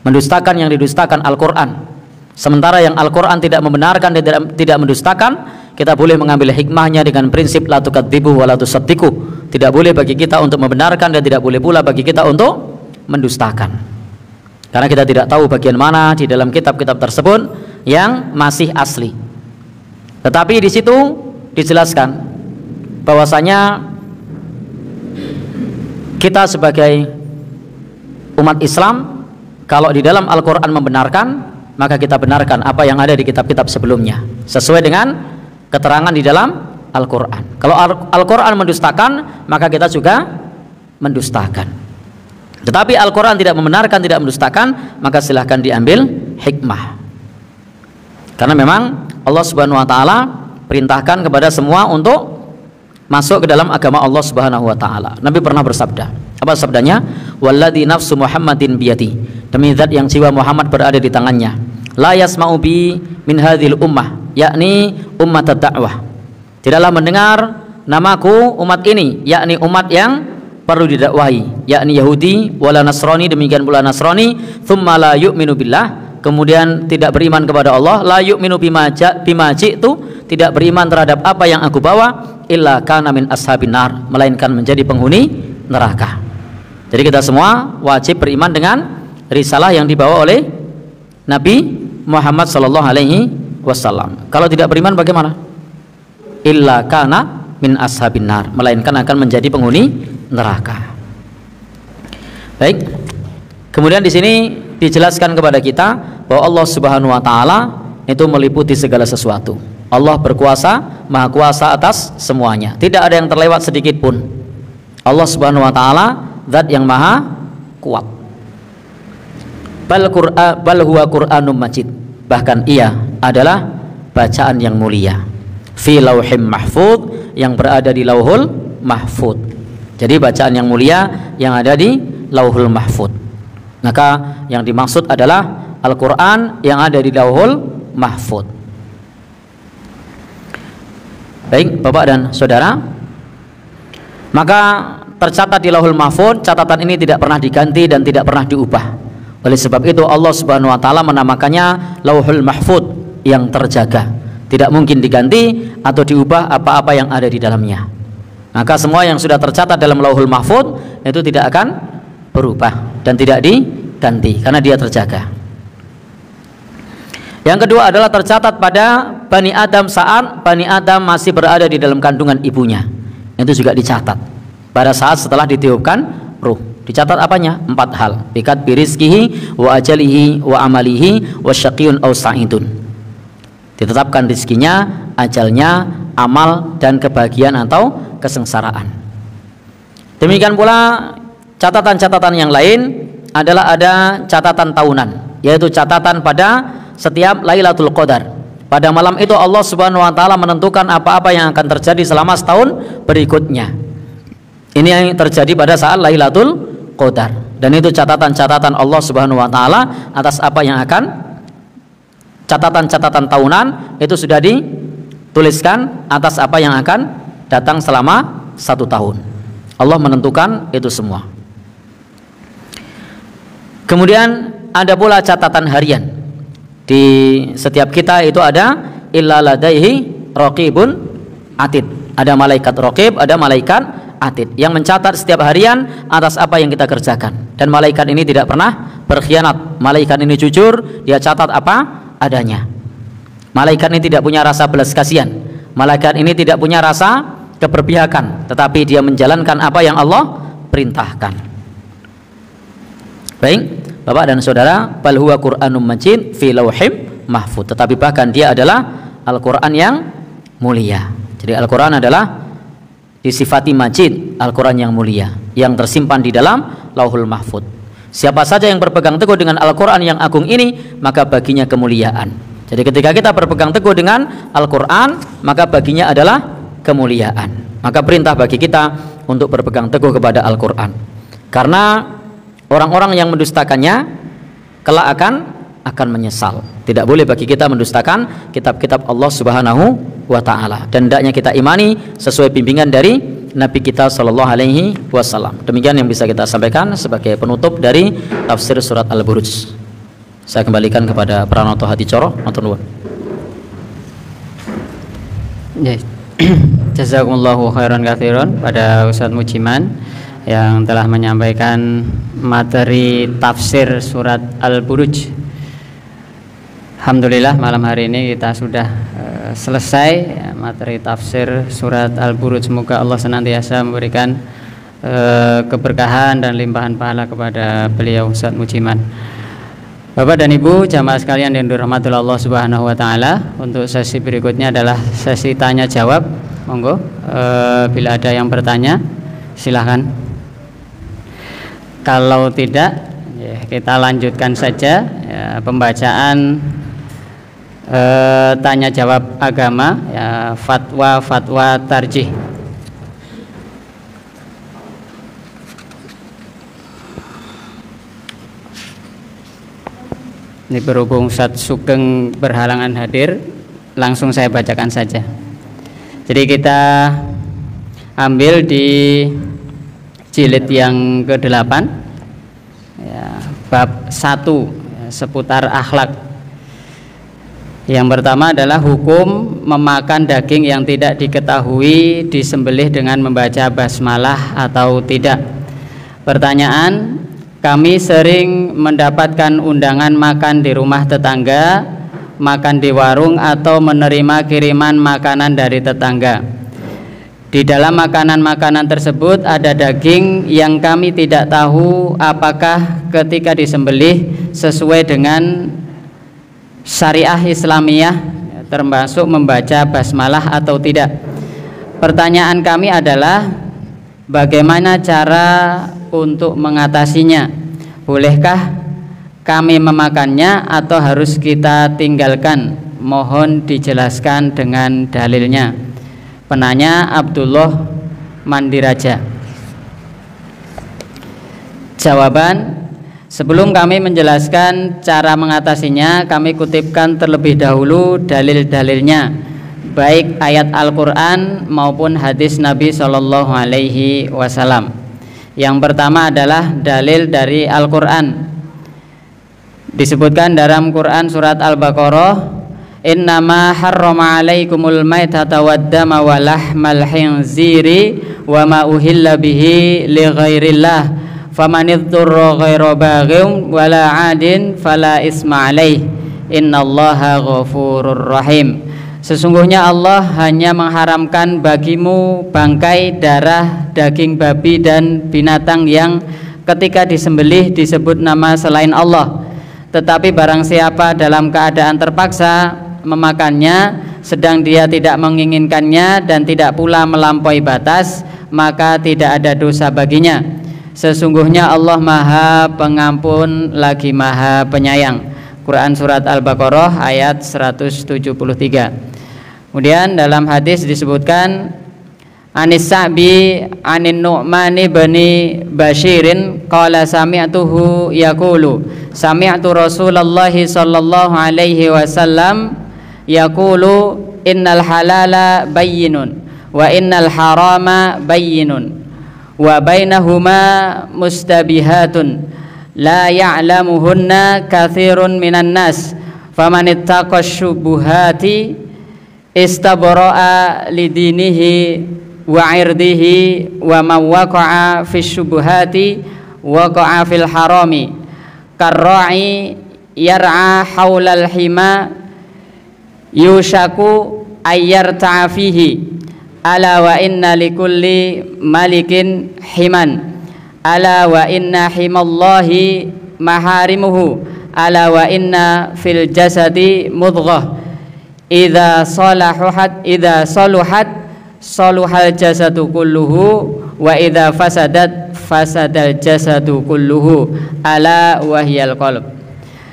mendustakan yang didustakan Al-Quran. Sementara yang Al-Quran tidak membenarkan dan tidak mendustakan, kita boleh mengambil hikmahnya dengan prinsip la tukadzibu wa la tusaddiqu. Tidak boleh bagi kita untuk membenarkan dan tidak boleh pula bagi kita untuk mendustakan, karena kita tidak tahu bagian mana di dalam kitab-kitab tersebut yang masih asli. Tetapi di situ dijelaskan bahwasanya kita sebagai umat Islam, kalau di dalam Al-Quran membenarkan, maka kita benarkan apa yang ada di kitab-kitab sebelumnya sesuai dengan keterangan di dalam Al-Quran. Kalau Al-Quran mendustakan, maka kita juga mendustakan. Tetapi Al-Quran tidak membenarkan, tidak mendustakan, maka silahkan diambil hikmah. Karena memang Allah Subhanahu wa taala perintahkan kepada semua untuk masuk ke dalam agama Allah Subhanahu wa taala. Nabi pernah bersabda, apa sabdanya? Walladzi nafsu Muhammadin biyadi, demi zat yang jiwa Muhammad berada di tangannya, la yasma'u bi min hadhil ummah, yakni ummat ad-da'wah, tidaklah mendengar namaku umat ini, yakni umat yang perlu didakwahi, yakni Yahudi wala Nasrani, demikian pula Nasrani, thumma la yu'minu billah, kemudian tidak beriman kepada Allah, la yu'minu bima ji'tu, tidak beriman terhadap apa yang aku bawa, illa kana min ashabin nar, melainkan menjadi penghuni neraka. Jadi kita semua wajib beriman dengan risalah yang dibawa oleh Nabi Muhammad sallallahu alaihi wasallam. Kalau tidak beriman bagaimana? Illa kana min ashabin nar, melainkan akan menjadi penghuni neraka. Baik. Kemudian di sini dijelaskan kepada kita bahwa Allah Subhanahu wa taala itu meliputi segala sesuatu. Allah berkuasa, maha kuasa atas semuanya. Tidak ada yang terlewat sedikit pun. Allah Subhanahu wa taala zat yang maha kuat. Bal huwa Qur'anum Majid, bahkan ia adalah bacaan yang mulia. Fi lauhim mahfud, yang berada di lauhul mahfud. Jadi bacaan yang mulia yang ada di lauhul mahfud. Maka yang dimaksud adalah Al-Quran yang ada di lauhul mahfud. Baik Bapak dan Saudara, maka tercatat di lauhul mahfud, catatan ini tidak pernah diganti dan tidak pernah diubah. Oleh sebab itu Allah Subhanahu wa taala menamakannya lauhul mahfud, yang terjaga, tidak mungkin diganti atau diubah apa-apa yang ada di dalamnya. Maka semua yang sudah tercatat dalam lauhul mahfud itu tidak akan berubah dan tidak diganti karena dia terjaga. Yang kedua adalah tercatat pada Bani Adam saat Bani Adam masih berada di dalam kandungan ibunya. Itu juga dicatat pada saat setelah ditiupkan ruh. Dicatat apanya? 4 hal. Bikat birizkihi wa ajalihi wa amalihi wa syaqiun aw sa'idun. Ditetapkan rizkinya, ajalnya, amal dan kebahagiaan atau kesengsaraan. Demikian pula catatan-catatan yang lain adalah ada catatan tahunan, yaitu catatan pada setiap Lailatul Qadar. Pada malam itu Allah Subhanahu wa taala menentukan apa-apa yang akan terjadi selama setahun berikutnya. Ini yang terjadi pada saat Lailatul Qadar, dan itu catatan-catatan Allah Subhanahu wa taala atas apa yang akan, catatan-catatan tahunan itu sudah dituliskan atas apa yang akan datang selama 1 tahun. Allah menentukan itu semua. Kemudian ada pula catatan harian. Di setiap kita itu ada illa ladaihi raqibun atid. Ada malaikat raqib, ada malaikat atid yang mencatat setiap harian atas apa yang kita kerjakan. Dan malaikat ini tidak pernah berkhianat. Malaikat ini jujur, dia catat apa adanya. Malaikat ini tidak punya rasa belas kasihan. Malaikat ini tidak punya rasa keberpihakan, tetapi dia menjalankan apa yang Allah perintahkan. Baik, Bapak dan Saudara, bal huwa Qur'anum Majid fi lauhim mahfuz. Tetapi bahkan dia adalah Al-Qur'an yang mulia. Jadi Al-Qur'an adalah disifati Majid, Al-Qur'an yang mulia, yang tersimpan di dalam Lauhul Mahfuz. Siapa saja yang berpegang teguh dengan Al-Qur'an yang agung ini, maka baginya kemuliaan. Jadi ketika kita berpegang teguh dengan Al-Qur'an, maka baginya adalah kemuliaan. Maka perintah bagi kita untuk berpegang teguh kepada Al-Qur'an. Karena orang-orang yang mendustakannya kelak akan menyesal. Tidak boleh bagi kita mendustakan kitab-kitab Allah Subhanahu wa taala, dan hendaknya kita imani sesuai bimbingan dari Nabi kita sallallahu alaihi wasallam. Demikian yang bisa kita sampaikan sebagai penutup dari tafsir surat Al-Buruj. Saya kembalikan kepada Pranoto Hadicoro. Matur nuwun. Jazakumullahu khairan katsiran pada Ustadz Mujiman yang telah menyampaikan materi tafsir surat Al-Buruj. Alhamdulillah malam hari ini kita sudah selesai materi tafsir surat Al-Buruj. Semoga Allah senantiasa memberikan keberkahan dan limpahan pahala kepada beliau Ustadz Mujiman. Bapak dan Ibu jamaah sekalian yang dirahmati Allah Subhanahu wa taala, untuk sesi berikutnya adalah sesi tanya jawab. Monggo bila ada yang bertanya silahkan. Kalau tidak, ya, kita lanjutkan saja ya, pembacaan tanya jawab agama, ya, fatwa tarjih. Ini berhubung Ustadz Sugeng berhalangan hadir, langsung saya bacakan saja. Jadi kita ambil di jilid yang ke-8 ya, bab 1 ya, seputar akhlak. Yang pertama adalah hukum memakan daging yang tidak diketahui disembelih dengan membaca basmalah atau tidak. Pertanyaan, kami sering mendapatkan undangan makan di rumah tetangga, makan di warung, atau menerima kiriman makanan dari tetangga. Di dalam makanan-makanan tersebut ada daging yang kami tidak tahu apakah ketika disembelih sesuai dengan syariah Islamiyah termasuk membaca basmalah atau tidak. Pertanyaan kami adalah bagaimana cara untuk mengatasinya? Bolehkah kami memakannya atau harus kita tinggalkan? Mohon dijelaskan dengan dalilnya. Penanya Abdullah Mandiraja. Jawaban, sebelum kami menjelaskan cara mengatasinya, kami kutipkan terlebih dahulu dalil-dalilnya, baik ayat Al-Quran maupun hadis Nabi Shallallahu Alaihi Wasallam. Yang pertama adalah dalil dari Al-Quran. Disebutkan dalam Quran surat Al-Baqarah, innama harrama alaikumul maitata waddama wa lahmal khinziri wa ma uhilla bihi li ghairillah famanidturra ghaira baghin wala adin fala isma alaih innallaha ghafurur rahim. Sesungguhnya Allah hanya mengharamkan bagimu bangkai, darah, daging babi dan binatang yang ketika disembelih disebut nama selain Allah. Tetapi barang siapa dalam keadaan terpaksa memakannya, sedang dia tidak menginginkannya dan tidak pula melampaui batas, maka tidak ada dosa baginya. Sesungguhnya Allah Maha Pengampun lagi Maha Penyayang. Quran surat Al-Baqarah ayat 173. Kemudian dalam hadis disebutkan Anis Sa'bi anin Nu'mani bani Bashirin qala sami'tuhu yaqulu sami'tu Rasulullah sallallahu alaihi wasallam yaqulu innal halala bayyinun wa innal harama bayyinun wa bainahuma mustabihatun la ya'lamuhunna katsirun minan nas faman ittaqash syubuhati istabara'a lidinihi wa irdihi wa man waqa'a fi syubuhati waqa'a fil harami karra'i yar'a haulal hima yushaku ayyarta'a fihi ala wa inna likulli malikin himan ala wa inna himallahi maharimuhu ala wa inna fil jasadi mudghah idza saluhat saluhal jasadu kulluhu wa idza fasadat fasadal jasadu kulluhu ala wahyal qalb.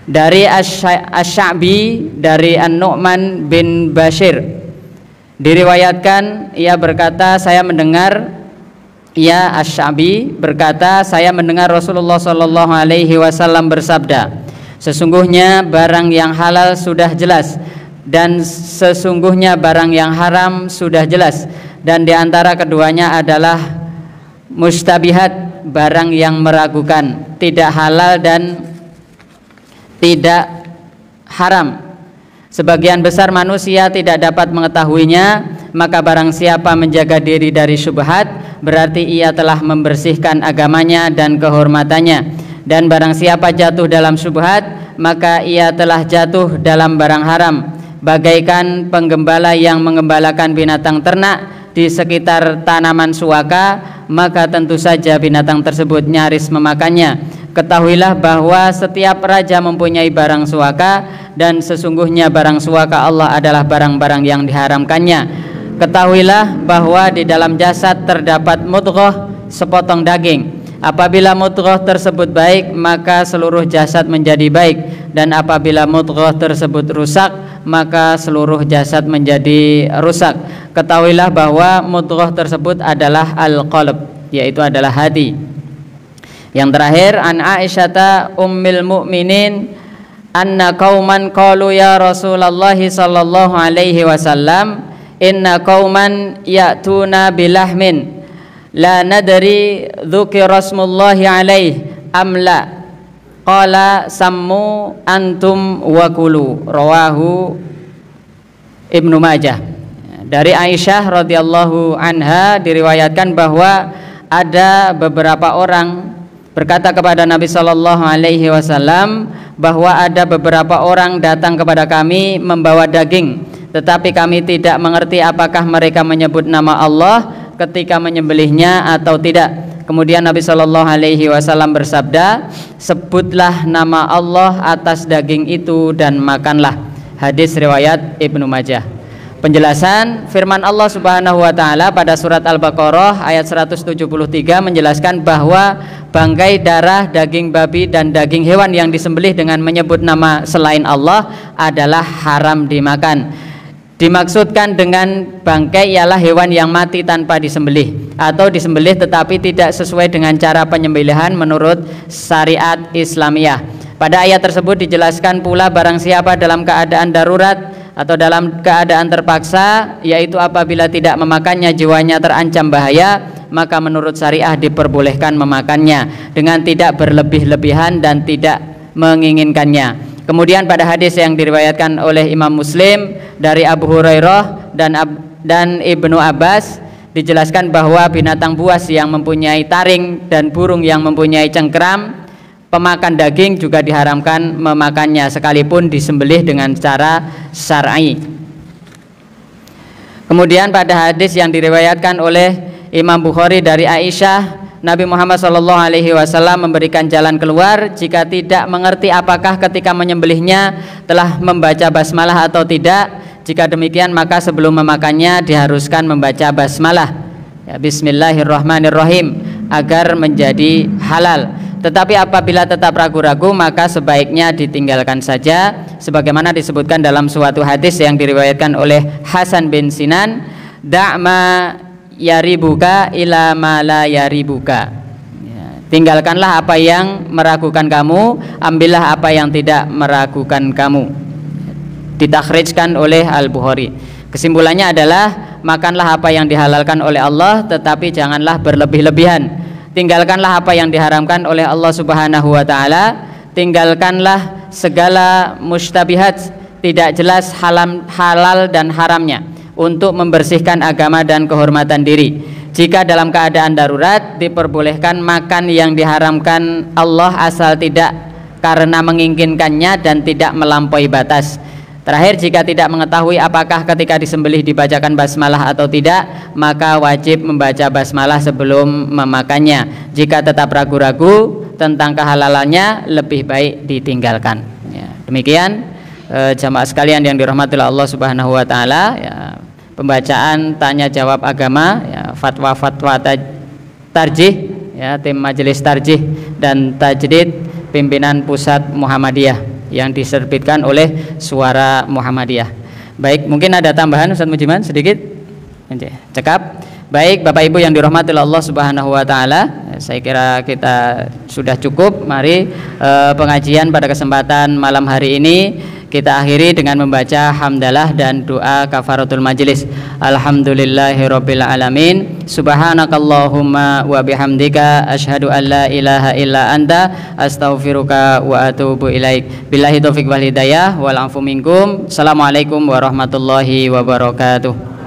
Dari Asy-Sya'bi dari An-Nu'man bin Bashir diriwayatkan ia berkata saya mendengar Asy-Sya'bi berkata saya mendengar Rasulullah sallallahu alaihi wasallam bersabda, sesungguhnya barang yang halal sudah jelas dan sesungguhnya barang yang haram sudah jelas, dan diantara keduanya adalah mustabihat, barang yang meragukan, tidak halal dan tidak haram. Sebagian besar manusia tidak dapat mengetahuinya, maka barang siapa menjaga diri dari syubhat, berarti ia telah membersihkan agamanya dan kehormatannya. Dan barang siapa jatuh dalam syubhat, maka ia telah jatuh dalam barang haram, bagaikan penggembala yang menggembalakan binatang ternak di sekitar tanaman suaka, maka tentu saja binatang tersebut nyaris memakannya. Ketahuilah bahwa setiap raja mempunyai barang suaka, dan sesungguhnya barang suaka Allah adalah barang-barang yang diharamkannya. Ketahuilah bahwa di dalam jasad terdapat mudghah, sepotong daging. Apabila mudghah tersebut baik, maka seluruh jasad menjadi baik, dan apabila mudghah tersebut rusak, maka seluruh jasad menjadi rusak. Ketahuilah bahwa mudghah tersebut adalah al-qalb, yaitu adalah hati. Yang terakhir, an Aisyata ummil mu'minin anna qauman qalu ya Rasulullah sallallahu alaihi wasallam inna qauman ya'tuna bilahmin la nadri dzukira rasmullahi alaihi am la qala sammu antum wa kulu. Rawahu Ibnu Majah. Dari Aisyah radhiyallahu anha diriwayatkan bahwa ada beberapa orang berkata kepada Nabi sallallahu alaihi wasallam bahwa ada beberapa orang datang kepada kami membawa daging, tetapi kami tidak mengerti apakah mereka menyebut nama Allah ketika menyembelihnya atau tidak. Kemudian Nabi sallallahu alaihi wasallam bersabda, sebutlah nama Allah atas daging itu dan makanlah. Hadis riwayat Ibnu Majah. Penjelasan firman Allah Subhanahu wa taala pada surat Al-Baqarah ayat 173 menjelaskan bahwa bangkai, darah, daging babi dan daging hewan yang disembelih dengan menyebut nama selain Allah adalah haram dimakan. Dimaksudkan dengan bangkai ialah hewan yang mati tanpa disembelih atau disembelih tetapi tidak sesuai dengan cara penyembelihan menurut syariat Islamiyah. Pada ayat tersebut dijelaskan pula barang siapa dalam keadaan darurat atau dalam keadaan terpaksa, yaitu apabila tidak memakannya jiwanya terancam bahaya, maka menurut syariah diperbolehkan memakannya dengan tidak berlebih-lebihan dan tidak menginginkannya. Kemudian pada hadis yang diriwayatkan oleh Imam Muslim dari Abu Hurairah dan Ibnu Abbas dijelaskan bahwa binatang buas yang mempunyai taring dan burung yang mempunyai cengkeram, pemakan daging juga diharamkan memakannya sekalipun disembelih dengan cara syar'i. Kemudian pada hadis yang diriwayatkan oleh Imam Bukhari dari Aisyah, Nabi Muhammad SAW memberikan jalan keluar jika tidak mengerti apakah ketika menyembelihnya telah membaca basmalah atau tidak. Jika demikian maka sebelum memakannya diharuskan membaca basmalah, ya, Bismillahirrahmanirrahim, agar menjadi halal. Tetapi apabila tetap ragu-ragu maka sebaiknya ditinggalkan saja, sebagaimana disebutkan dalam suatu hadis yang diriwayatkan oleh Hasan bin Sinan, da'ma yaribuka ila ma la yaribuka, ya, tinggalkanlah apa yang meragukan kamu, ambillah apa yang tidak meragukan kamu. Ditakhrijkan oleh Al-Bukhari. Kesimpulannya adalah makanlah apa yang dihalalkan oleh Allah, tetapi janganlah berlebih-lebihan. Tinggalkanlah apa yang diharamkan oleh Allah Subhanahu wa taala, tinggalkanlah segala mustabihat, tidak jelas halal dan haramnya, untuk membersihkan agama dan kehormatan diri. Jika dalam keadaan darurat diperbolehkan makan yang diharamkan Allah asal tidak karena menginginkannya dan tidak melampaui batas. Terakhir, jika tidak mengetahui apakah ketika disembelih dibacakan basmalah atau tidak, maka wajib membaca basmalah sebelum memakannya. Jika tetap ragu-ragu tentang kehalalannya, lebih baik ditinggalkan. Ya, demikian jamaah sekalian yang dirahmati Allah Subhanahu wa taala, ya, pembacaan tanya jawab agama, ya, fatwa-fatwa tarjih, ya, tim majelis tarjih dan tajdid pimpinan pusat Muhammadiyah yang diserbitkan oleh Suara Muhammadiyah. Baik, mungkin ada tambahan Ustaz Mujiman sedikit? Cekap. Baik, Bapak Ibu yang dirahmati Allah Subhanahu wa taala, saya kira kita sudah cukup. Mari pengajian pada kesempatan malam hari ini kita akhiri dengan membaca hamdalah dan doa kafaratul majlis. Alhamdulillahirabbil alamin. Subhanakallahumma wa bihamdika asyhadu an la ilaha illa anta astaghfiruka wa atubu ilaik. Billahi taufik wal hidayah wal afu minkum. Assalamualaikum warahmatullahi wabarakatuh.